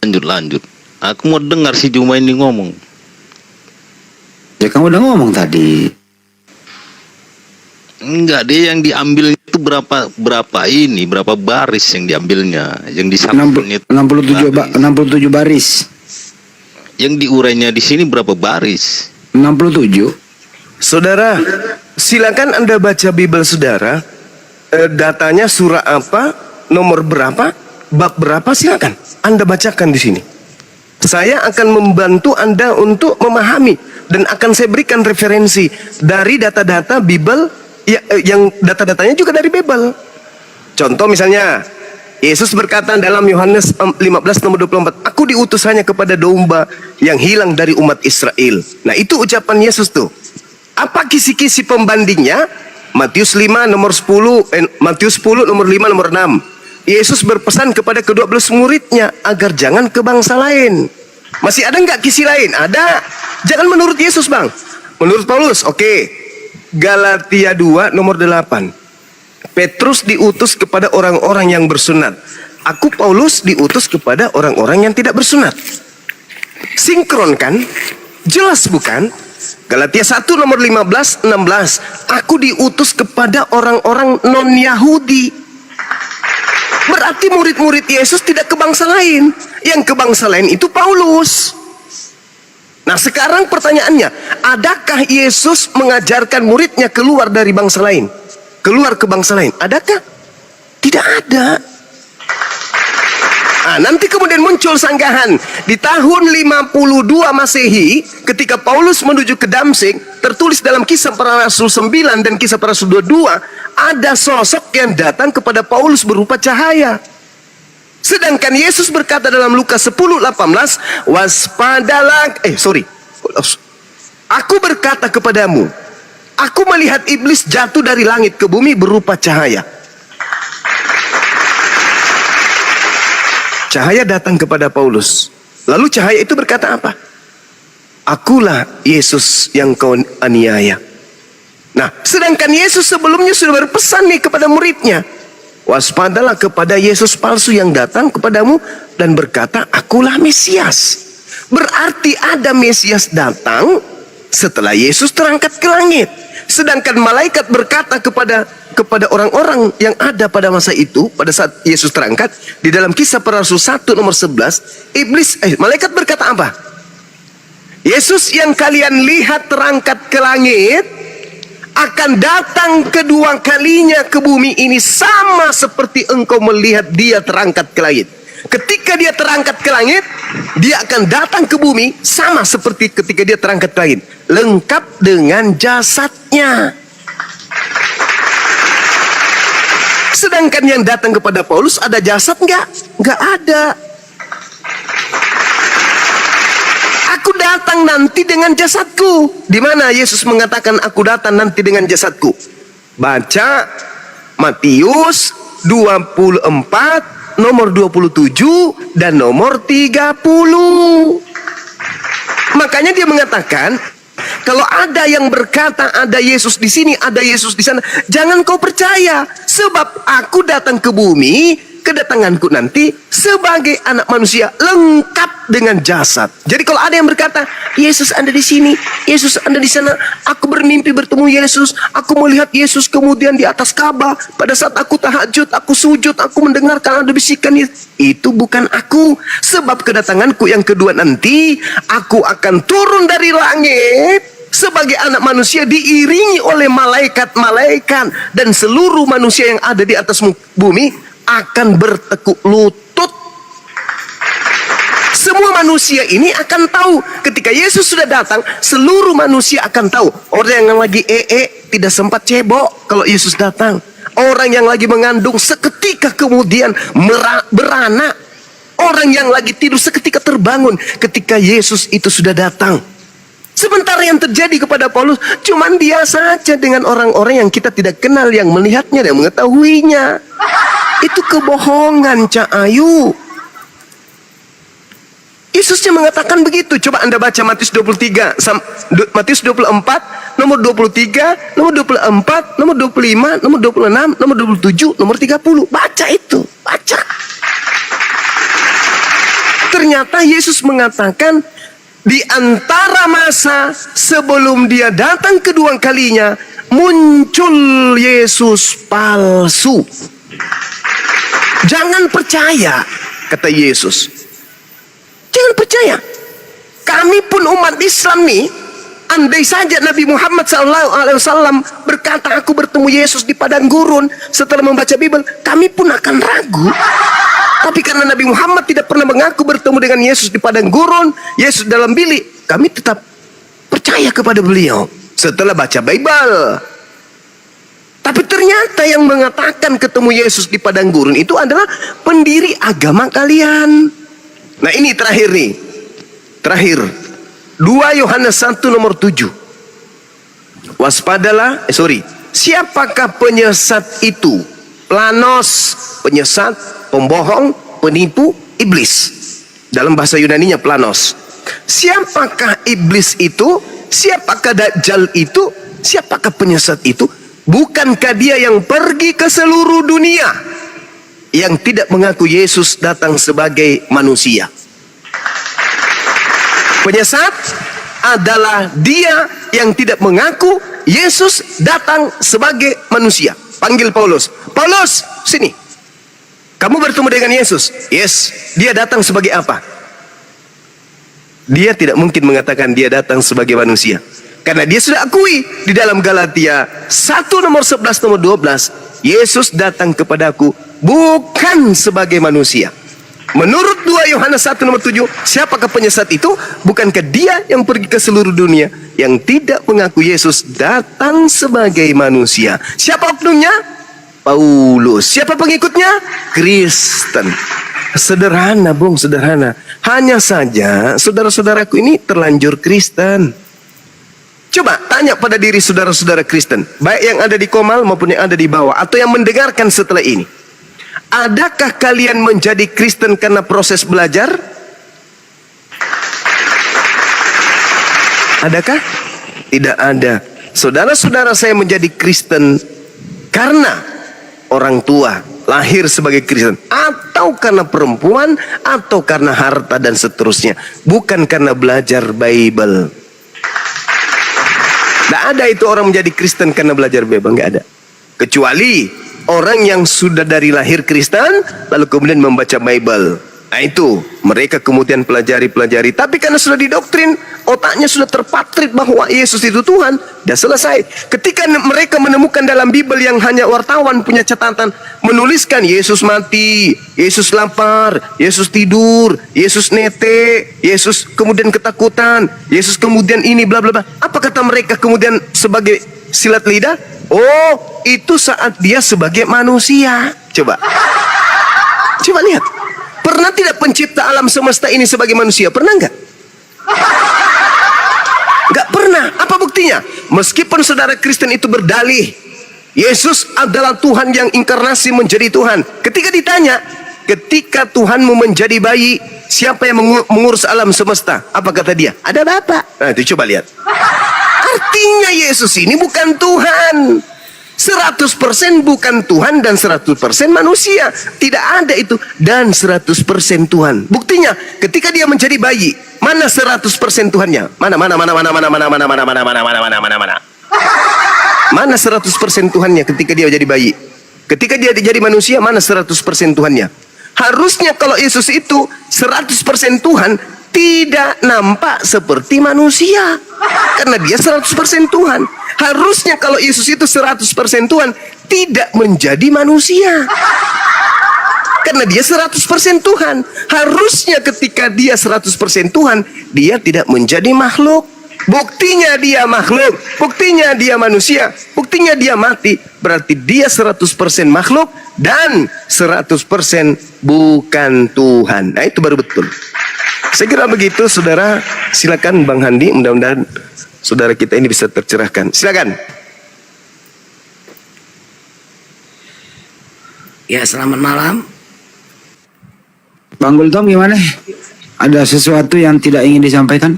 Lanjut. Aku mau dengar si Juma ini ngomong. Ya kamu udah ngomong tadi. Enggak, dia yang diambil itu berapa baris yang diambilnya, yang disampulnya 67 baris. Yang diurainya di sini berapa baris? 67. Saudara, silakan Anda baca Bible saudara. Datanya surah apa, nomor berapa, bab berapa, silakan Anda bacakan di sini. Saya akan membantu Anda untuk memahami dan akan saya berikan referensi dari data-data Bible yang data-datanya juga dari Bible. Contoh misalnya, Yesus berkata dalam Yohanes 15 nomor 24, aku diutus hanya kepada domba yang hilang dari umat Israel. Nah itu ucapan Yesus tuh. Apa kisi-kisi pembandingnya? Matius 5 nomor 10, Matius 10 nomor 5 nomor 6. Yesus berpesan kepada ke-12 muridnya agar jangan ke bangsa lain. Masih ada nggak kisi lain? Ada. Jangan menurut Yesus Bang. Menurut Paulus, oke. Galatia 2 nomor 8. Petrus diutus kepada orang-orang yang bersunat. Aku Paulus diutus kepada orang-orang yang tidak bersunat. Sinkron kan? Jelas bukan? Galatia 1 nomor 15, 16. Aku diutus kepada orang-orang non-Yahudi. Berarti murid-murid Yesus tidak ke bangsa lain. Yang ke bangsa lain itu Paulus. Nah sekarang pertanyaannya, adakah Yesus mengajarkan muridnya keluar dari bangsa lain? Keluar ke bangsa lain? Adakah? Tidak ada. Nah, nanti kemudian muncul sanggahan. Di tahun 52 Masehi, ketika Paulus menuju ke Damsik, tertulis dalam Kisah Para Rasul 9 dan Kisah Para Rasul 22, ada sosok yang datang kepada Paulus berupa cahaya. Sedangkan Yesus berkata dalam Lukas 10:18, waspadalah, aku berkata kepadamu, aku melihat iblis jatuh dari langit ke bumi berupa cahaya. Cahaya datang kepada Paulus. Lalu cahaya itu berkata apa? Akulah Yesus yang kau aniaya. Nah, sedangkan Yesus sebelumnya sudah berpesan nih kepada muridnya, waspadalah kepada Yesus palsu yang datang kepadamu dan berkata, akulah Mesias. Berarti ada Mesias datang setelah Yesus terangkat ke langit. Sedangkan malaikat berkata kepada orang-orang yang ada pada masa itu, pada saat Yesus terangkat, di dalam Kisah Para Rasul 1 nomor 11, malaikat berkata apa? Yesus yang kalian lihat terangkat ke langit akan datang kedua kalinya ke bumi ini sama seperti engkau melihat dia terangkat ke langit. Ketika dia terangkat ke langit, dia akan datang ke bumi sama seperti ketika dia terangkat ke langit, lengkap dengan jasadnya. Sedangkan yang datang kepada Paulus ada jasad nggak? Nggak ada. Aku datang nanti dengan jasadku. Di mana Yesus mengatakan aku datang nanti dengan jasadku? Baca Matius 24 nomor 27 dan nomor 30. Makanya dia mengatakan, kalau ada yang berkata ada Yesus di sini, ada Yesus di sana, jangan kau percaya, sebab aku datang ke bumi, kedatanganku nanti sebagai anak manusia lengkap dengan jasad. Jadi kalau ada yang berkata Yesus ada di sini, Yesus ada di sana, aku bermimpi bertemu Yesus, aku melihat Yesus kemudian di atas Ka'bah, pada saat aku tahajud, aku sujud, aku mendengarkan ada bisikan, itu bukan aku. Sebab kedatanganku yang kedua nanti, aku akan turun dari langit sebagai anak manusia diiringi oleh malaikat-malaikat, dan seluruh manusia yang ada di atas bumi akan bertekuk lutut. Semua manusia ini akan tahu ketika Yesus sudah datang, seluruh manusia akan tahu. Orang yang lagi tidak sempat cebok kalau Yesus datang. Orang yang lagi mengandung seketika kemudian beranak. Orang yang lagi tidur seketika terbangun ketika Yesus itu sudah datang. Sementara yang terjadi kepada Paulus cuman dia saja dengan orang-orang yang kita tidak kenal, yang melihatnya dan mengetahuinya. Itu kebohongan, Cak Ayu. Yesusnya mengatakan begitu. Coba Anda baca Matius 23, Matius 24, nomor 23, nomor 24, nomor 25, nomor 26, nomor 27, nomor 30. Baca itu, baca. Ternyata Yesus mengatakan di antara masa sebelum dia datang kedua kalinya, muncul Yesus palsu. Jangan percaya, kata Yesus. Jangan percaya. Kami pun umat Islam nih, andai saja Nabi Muhammad SAW berkata aku bertemu Yesus di padang gurun setelah membaca Bible, kami pun akan ragu. Tapi karena Nabi Muhammad tidak pernah mengaku bertemu dengan Yesus di padang gurun, Yesus dalam bilik, kami tetap percaya kepada beliau setelah baca Bible. Tapi ternyata yang mengatakan ketemu Yesus di padang gurun itu adalah pendiri agama kalian. Nah ini terakhir nih. Terakhir. 2 Yohanes 1 nomor 7. Waspadalah, siapakah penyesat itu? Planos, penyesat, pembohong, penipu, iblis. Dalam bahasa Yunaninya planos. Siapakah iblis itu? Siapakah Dajjal itu? Siapakah penyesat itu? Bukankah dia yang pergi ke seluruh dunia yang tidak mengaku Yesus datang sebagai manusia? Penyesat adalah dia yang tidak mengaku Yesus datang sebagai manusia. Panggil Paulus. Paulus, sini. Kamu bertemu dengan Yesus. Yes. Dia datang sebagai apa? Dia tidak mungkin mengatakan dia datang sebagai manusia. Karena dia sudah akui di dalam Galatia 1 nomor 11 nomor 12, Yesus datang kepadaku bukan sebagai manusia. Menurut 2 Yohanes 1 nomor 7, siapakah penyesat itu? Bukankah dia yang pergi ke seluruh dunia yang tidak mengaku Yesus datang sebagai manusia? Siapa oknumnya? Paulus. Siapa pengikutnya? Kristen. Sederhana, Bung, sederhana. Hanya saja saudara-saudaraku ini terlanjur Kristen. Coba tanya pada diri saudara-saudara Kristen, baik yang ada di Komal maupun yang ada di bawah, atau yang mendengarkan setelah ini. Adakah kalian menjadi Kristen karena proses belajar? Adakah? Tidak ada. Saudara-saudara saya menjadi Kristen karena orang tua lahir sebagai Kristen, atau karena perempuan, atau karena harta dan seterusnya. Bukan karena belajar Bible. Tidak ada itu orang menjadi Kristen karena belajar Bible, nggak ada. Kecuali orang yang sudah dari lahir Kristen lalu kemudian membaca Bible. Nah itu mereka kemudian pelajari. Tapi karena sudah didoktrin, otaknya sudah terpatrit bahwa Yesus itu Tuhan, dah selesai. Ketika mereka menemukan dalam Bible yang hanya wartawan punya catatan, menuliskan Yesus mati, Yesus lapar, Yesus tidur, Yesus nete, Yesus kemudian ketakutan, Yesus kemudian ini bla bla bla. Apa kata mereka kemudian sebagai silat lidah? Oh, itu saat dia sebagai manusia. Coba lihat. Pernah tidak pencipta alam semesta ini sebagai manusia? Pernah nggak? Nggak pernah. Apa buktinya? Meskipun saudara Kristen itu berdalih Yesus adalah Tuhan yang inkarnasi menjadi Tuhan. Ketika ditanya, ketika Tuhanmu menjadi bayi, siapa yang mengurus alam semesta? Apa kata dia? Ada Bapa. Nah itu coba lihat. Artinya Yesus ini bukan Tuhan. 100% bukan Tuhan dan 100% manusia. Tidak ada itu. Dan 100% Tuhan. Buktinya ketika dia menjadi bayi, mana 100% Tuhannya? Mana? Mana 100% Tuhannya ketika dia jadi bayi? Ketika dia jadi manusia, mana 100% Tuhannya? Harusnya kalau Yesus itu 100% Tuhan, tidak nampak seperti manusia. Karena dia 100% Tuhan. Harusnya kalau Yesus itu 100% Tuhan, tidak menjadi manusia. Karena dia 100% Tuhan. Harusnya ketika dia 100% Tuhan, dia tidak menjadi makhluk. Buktinya dia makhluk, buktinya dia manusia, buktinya dia mati. Berarti dia 100% makhluk dan 100% bukan Tuhan. Nah itu baru betul. Saya kira begitu, saudara. Silakan Bang Handi, mudah-mudahan saudara kita ini bisa tercerahkan. Silakan. Ya, selamat malam. Bang Gultom gimana? Ada sesuatu yang tidak ingin disampaikan?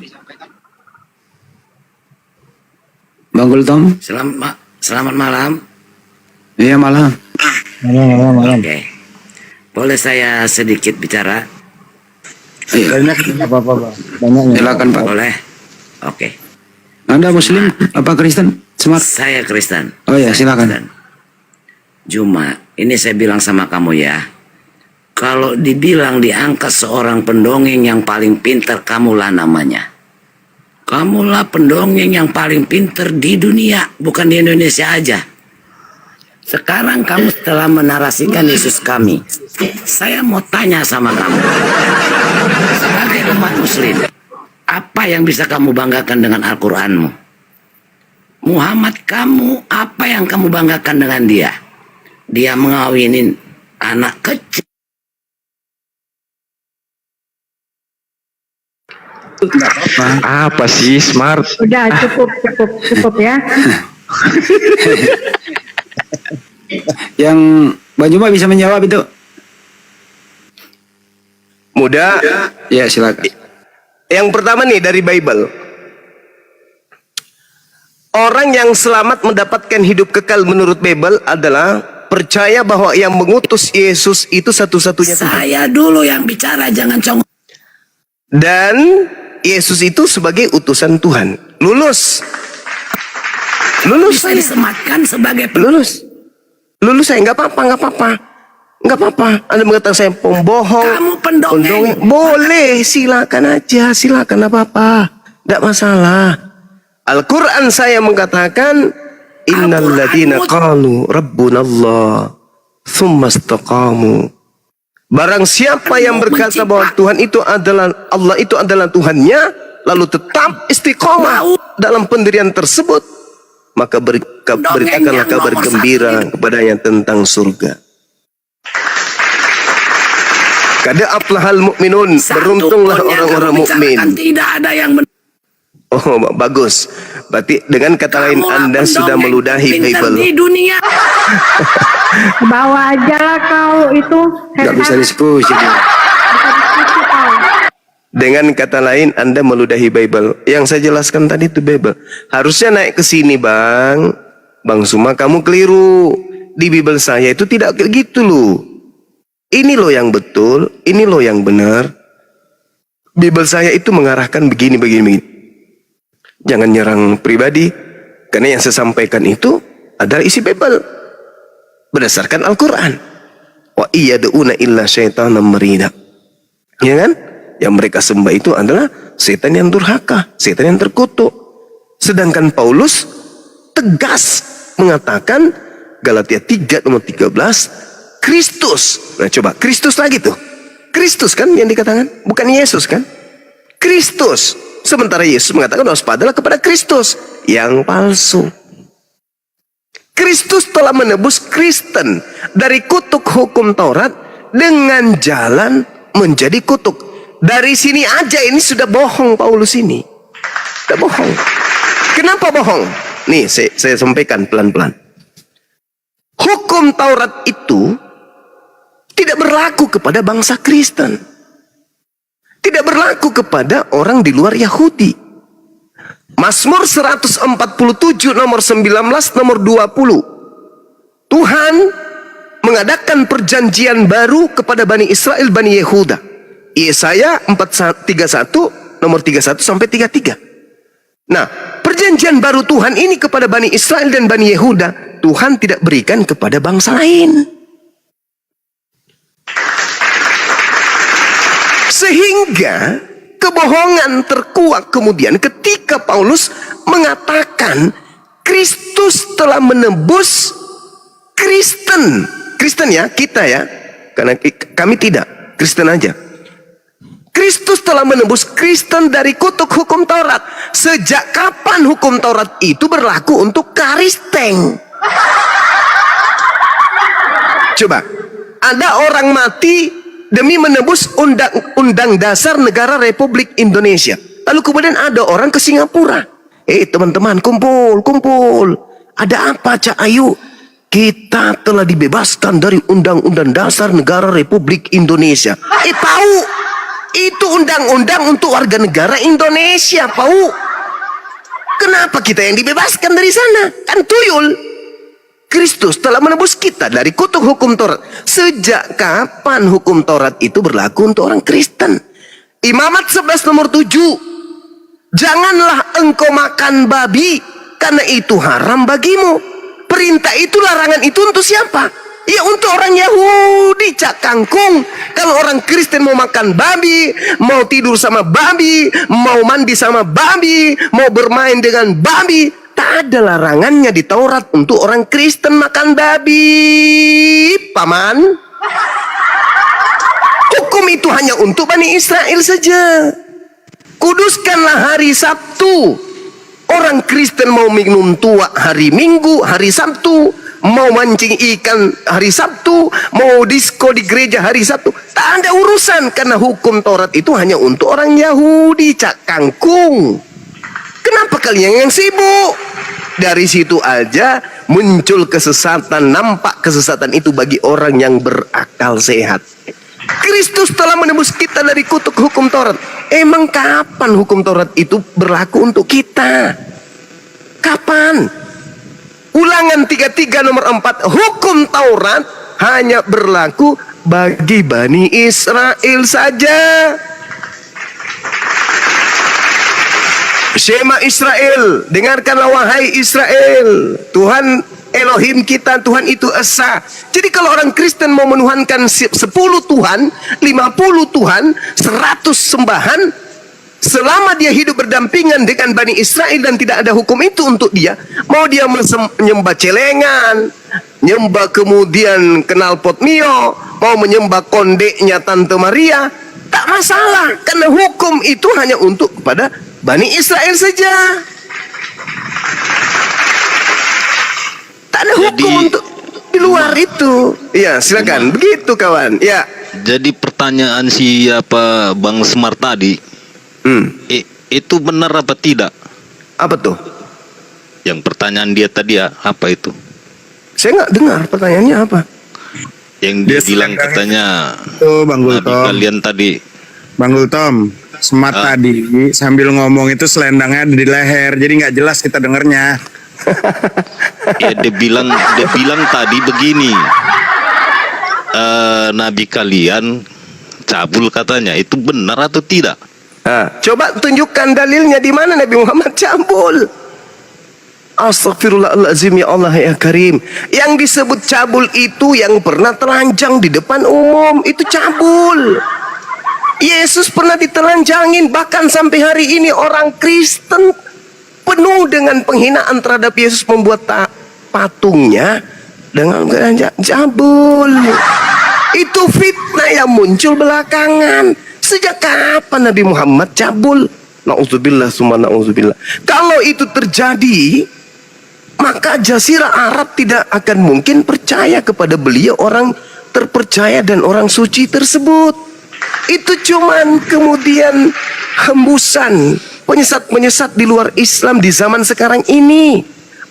Bang Gultom? Selamat malam. Iya malam. Malam. Oke. Boleh saya sedikit bicara? Banyak apa-apa, Bang. Banyak. Silakan Pak. Boleh. Oke. Anda Muslim apa Kristen? Smart. Saya Kristen. Oh ya, Saya silakan. Kristen. Cuma ini saya bilang sama kamu ya. Kalau dibilang diangkat seorang pendongeng yang paling pintar, kamulah namanya. Kamulah pendongeng yang paling pintar di dunia, bukan di Indonesia aja. Sekarang kamu setelah menarasikan Yesus kami, saya mau tanya sama kamu. Sebagai umat Muslim, apa yang bisa kamu banggakan dengan Al-Quranmu? Muhammad kamu, apa yang kamu banggakan dengan dia? Dia mengawinin anak kecil. Apa sih Smart? Udah cukup ya. Yang Bang Juma bisa menjawab itu? Mudah. Ya silakan. Yang pertama nih dari Bible. Orang yang selamat mendapatkan hidup kekal menurut Bible adalah percaya bahwa yang mengutus Yesus itu satu-satunya Tuhan. Saya dulu yang bicara, jangan congok. Dan Yesus itu sebagai utusan Tuhan. Lulus Bisa saya. disematkan sebagai Lulus saya, nggak apa-apa. Anda mengatakan saya pembohong, Kamu pendongeng. boleh, silakan aja, silakan, apa-apa, tidak masalah. Al-Quran saya mengatakan innal ladzina qalu rabbunallah tsumma istaqamu. Barang siapa yang berkata bahwa Tuhan itu adalah Allah, itu adalah Tuhannya, lalu tetap istiqomah dalam pendirian tersebut, maka beritakanlah kabar gembira kepadanya tentang surga. Kada aflahal mu'minun, beruntunglah orang-orang mukmin. Tidak ada yang Oh, bagus. Berarti dengan kata lain Anda sudah meludahi Bible. di dunia. Bawa aja lah kau itu. Nggak bisa diskusi. Dengan kata lain Anda meludahi Bible. Yang saya jelaskan tadi itu Bible. Harusnya naik ke sini, Bang. Bang Suma, kamu keliru. Di Bible saya itu tidak kayak gitu loh. Ini loh yang betul, ini loh yang benar. Bible saya itu mengarahkan begini. Jangan nyerang pribadi, Karena yang saya sampaikan itu adalah isi Bible berdasarkan Al-Quran. Wa iyad'una illa syaitanan marida. Ya kan? Yang mereka sembah itu adalah setan yang durhaka, setan yang terkutuk. Sedangkan Paulus tegas mengatakan Galatia 3 nomor 13, Kristus. Nah coba, Kristus lagi tuh. Kristus kan yang dikatakan, bukan Yesus kan? Kristus. Sementara Yesus mengatakan waspadalah kepada Kristus yang palsu. Kristus telah menebus Kristen dari kutuk hukum Taurat dengan jalan menjadi kutuk. Dari sini aja ini sudah bohong Paulus ini. Sudah bohong. Kenapa bohong? Nih saya sampaikan pelan-pelan. Hukum Taurat itu tidak berlaku kepada bangsa Kristen. Tidak berlaku kepada orang di luar Yahudi. Mazmur 147 nomor 19 nomor 20. Tuhan mengadakan perjanjian baru kepada Bani Israel, Bani Yehuda. Yesaya 31 nomor 31 sampai 33. Nah, perjanjian baru Tuhan ini kepada Bani Israel dan Bani Yehuda, Tuhan tidak berikan kepada bangsa lain. Sehingga kebohongan terkuak kemudian ketika Paulus mengatakan Kristus telah menebus Kristen. Kristen ya, kita ya. Karena kami tidak, Kristen aja. Kristus telah menebus Kristen dari kutuk hukum Taurat. Sejak kapan hukum Taurat itu berlaku untuk Kristen? Coba, ada orang mati demi menebus undang-undang dasar negara Republik Indonesia. Lalu kemudian ada orang ke Singapura. Teman-teman, kumpul. Ada apa, Cak Ayu? Kita telah dibebaskan dari undang-undang dasar negara Republik Indonesia. Tahu? Itu undang-undang untuk warga negara Indonesia, Pau. Kenapa kita yang dibebaskan dari sana? Kan tuyul. Kristus telah menebus kita dari kutuk hukum Taurat. Sejak kapan hukum Taurat itu berlaku untuk orang Kristen? Imamat 11 nomor 7. Janganlah engkau makan babi, karena itu haram bagimu. Perintah itu, larangan itu untuk siapa? Ya untuk orang Yahudi, Cak Kangkung. Kalau orang Kristen mau makan babi, mau tidur sama babi, mau mandi sama babi, mau bermain dengan babi, tak ada larangannya di Taurat untuk orang Kristen makan babi, paman. Hukum itu hanya untuk Bani Israel saja. Kuduskanlah hari Sabtu. Orang Kristen mau minum tua hari Minggu, hari Sabtu, mau mancing ikan hari Sabtu, mau disko di gereja hari Sabtu, tak ada urusan, karena hukum Taurat itu hanya untuk orang Yahudi, Cak Kangkung. Kenapa kalian yang sibuk? Dari situ aja muncul kesesatan, nampak kesesatan itu bagi orang yang berakal sehat. Kristus telah menebus kita dari kutuk hukum Taurat. Emang kapan hukum Taurat itu berlaku untuk kita? Kapan? Ulangan 33 nomor 4. Hukum Taurat hanya berlaku bagi Bani Israel saja. Shema Israel, dengarkanlah wahai Israel, Tuhan Elohim kita, Tuhan itu esa. Jadi kalau orang Kristen mau menuhankan 10 Tuhan, 50 Tuhan, 100 sembahan, selama dia hidup berdampingan dengan Bani Israel dan tidak ada hukum itu untuk dia, mau dia menyembah celengan, nyembah kemudian knalpot mio, mau menyembah kondeknya Tante Maria, tak masalah, karena hukum itu hanya untuk kepada Bani Israel saja. Tak ada hukum untuk di luar itu. Ya, silakan. Begitu kawan. Ya. Jadi pertanyaan siapa Bang Smart tadi, itu benar apa tidak? Apa tuh? Yang pertanyaan dia tadi ya, apa itu? Saya nggak dengar pertanyaannya apa. Yang dia bilang katanya, Tuh Bang Nabi Gultom. kalian tadi. Bang Gultom, Smart tadi sambil ngomong itu selendangnya ada di leher, jadi nggak jelas kita dengernya. Ya, dia bilang tadi begini, Nabi kalian cabul katanya, itu benar atau tidak? Coba tunjukkan dalilnya di mana Nabi Muhammad cabul. Astagfirullahaladzim, ya Allah ya Karim. Yang disebut cabul itu yang pernah telanjang di depan umum, itu cabul. Yesus pernah ditelanjangin, bahkan sampai hari ini orang Kristen penuh dengan penghinaan terhadap Yesus, membuat patungnya dengan cabul. Itu fitnah yang muncul belakangan. Sejak kapan Nabi Muhammad cabul? Na'udzubillah summa na'udzubillah. Kalau itu terjadi, maka Jazirah Arab tidak akan mungkin percaya kepada beliau, orang terpercaya dan orang suci tersebut. Itu cuman kemudian hembusan penyesat-penyesat di luar Islam di zaman sekarang ini.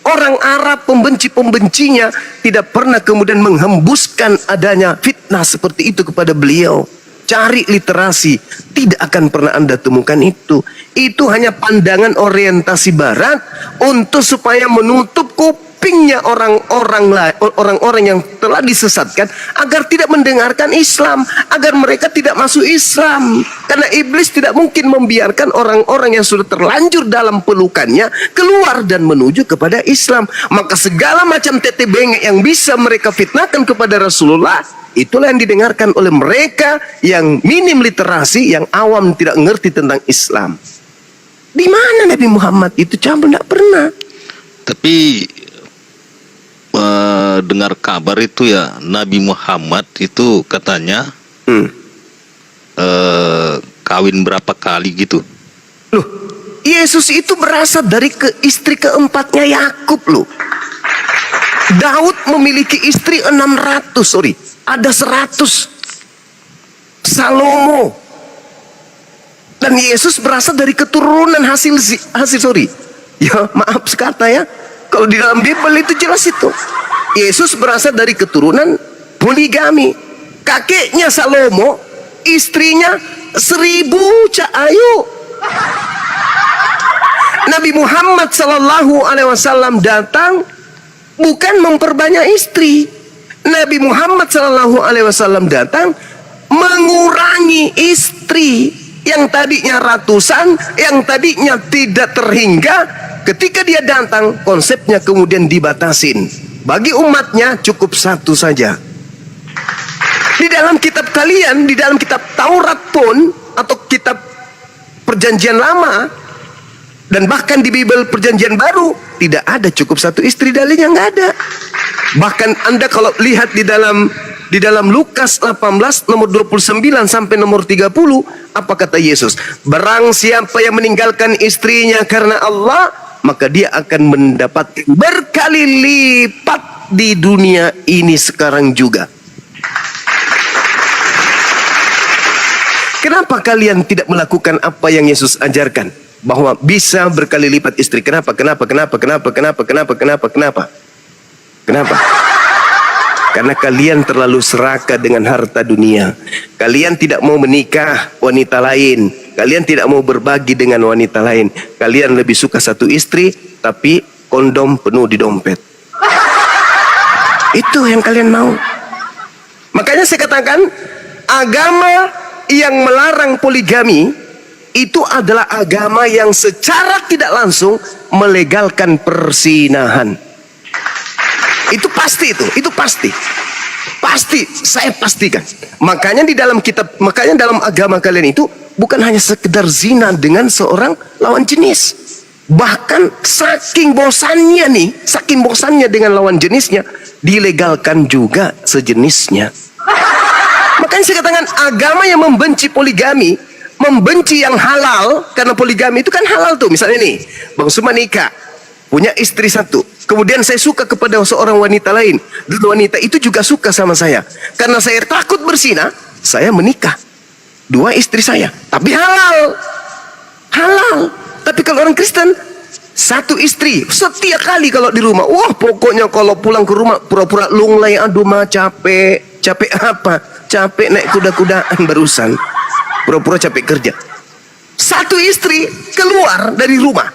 Orang Arab pembenci-pembencinya tidak pernah kemudian menghembuskan adanya fitnah seperti itu kepada beliau. Cari literasi, tidak akan pernah Anda temukan itu. Itu hanya pandangan orientasi barat untuk supaya menutup kupingnya orang-orang yang telah disesatkan agar tidak mendengarkan Islam, agar mereka tidak masuk Islam. Karena iblis tidak mungkin membiarkan orang-orang yang sudah terlanjur dalam pelukannya keluar dan menuju kepada Islam. Maka segala macam tete bengek yang bisa mereka fitnahkan kepada Rasulullah, itulah yang didengarkan oleh mereka yang minim literasi, yang awam, tidak mengerti tentang Islam. Di mana Nabi Muhammad itu cabul? Tidak pernah. Tapi dengar kabar itu ya, Nabi Muhammad itu katanya kawin berapa kali gitu. Loh, Yesus itu berasal dari istri keempatnya Yakub loh. Daud memiliki istri 600, ada 100. Salomo. Dan Yesus berasal dari keturunan hasil ya maaf sekata ya, kalau di dalam Bible itu jelas itu. Yesus berasal dari keturunan poligami. Kakeknya Salomo, istrinya 1000 ayu. Nabi Muhammad SAW datang bukan memperbanyak istri. Nabi Muhammad SAW datang mengurangi istri. Yang tadinya ratusan, yang tadinya tidak terhingga, ketika dia datang, konsepnya kemudian dibatasin. Bagi umatnya cukup 1 saja. Di dalam kitab kalian, di dalam kitab Taurat pun, atau kitab Perjanjian Lama, dan bahkan di Bible Perjanjian Baru, tidak ada cukup 1 istri, dalilnya nggak ada. Bahkan Anda kalau lihat di dalam Lukas 18 nomor 29 sampai nomor 30, apa kata Yesus? Barang siapa yang meninggalkan istrinya karena Allah, maka dia akan mendapat berkali lipat di dunia ini sekarang juga. Kenapa kalian tidak melakukan apa yang Yesus ajarkan? Bahwa bisa berkali lipat istri. Kenapa? Karena kalian terlalu serakah dengan harta dunia. Kalian tidak mau menikah wanita lain. Kalian tidak mau berbagi dengan wanita lain. Kalian lebih suka 1 istri, tapi kondom penuh di dompet. Itu yang kalian mau. Makanya saya katakan, agama yang melarang poligami itu adalah agama yang secara tidak langsung melegalkan persinahan. Itu pasti, itu pasti. Pasti, saya pastikan. Makanya di dalam kitab, makanya dalam agama kalian itu bukan hanya sekedar zina dengan seorang lawan jenis. Bahkan saking bosannya dengan lawan jenisnya, dilegalkan juga sejenisnya. Makanya saya katakan, agama yang membenci poligami, membenci yang halal, karena poligami itu kan halal tuh. Misalnya nih, Bang Suma nikah, punya istri 1. Kemudian saya suka kepada seorang wanita lain, dan wanita itu juga suka sama saya. Karena saya takut berzina, saya menikah 2 istri saya, tapi halal. Tapi kalau orang Kristen, 1 istri setiap kali kalau di rumah. Wah, pokoknya kalau pulang ke rumah pura-pura lunglai. Aduh mah capek apa? Capek naik kuda-kudaan barusan. Pura-pura capek kerja. 1 istri keluar dari rumah,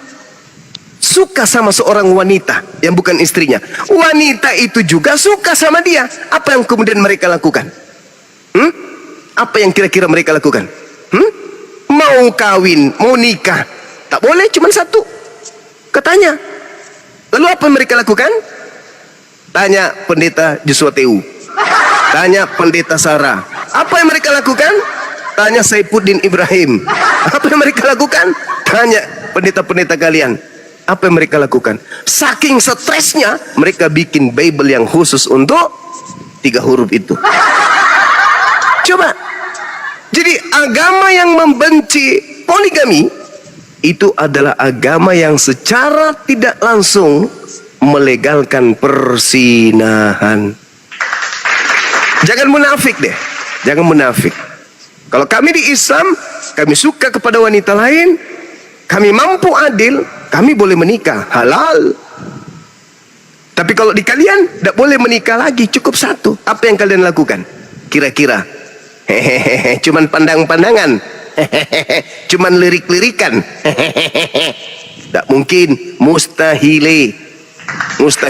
suka sama seorang wanita yang bukan istrinya. Wanita itu juga suka sama dia. Apa yang kemudian mereka lakukan? Apa yang kira-kira mereka lakukan? Mau kawin, mau nikah, tak boleh, cuma 1 katanya. Lalu apa yang mereka lakukan? Tanya pendeta Joshua Teu. Tanya pendeta Sarah. Apa yang mereka lakukan? Tanya Saifuddin Ibrahim. Apa yang mereka lakukan? Tanya pendeta-pendeta kalian. Apa yang mereka lakukan? Saking stresnya, mereka bikin Bible yang khusus untuk 3 huruf itu. Coba. Jadi agama yang membenci poligami itu adalah agama yang secara tidak langsung melegalkan persinahan. Jangan munafik deh. Jangan munafik. Kalau kami di Islam, kami suka kepada wanita lain, kami mampu adil, kami boleh menikah, halal. Tapi kalau di kalian, tidak boleh menikah lagi, cukup 1. Apa yang kalian lakukan? Kira-kira? Hehehe, cuman pandang-pandangan. Hehehe, cuman lirik-lirikan. Tidak mungkin, mustahil. Mustahil.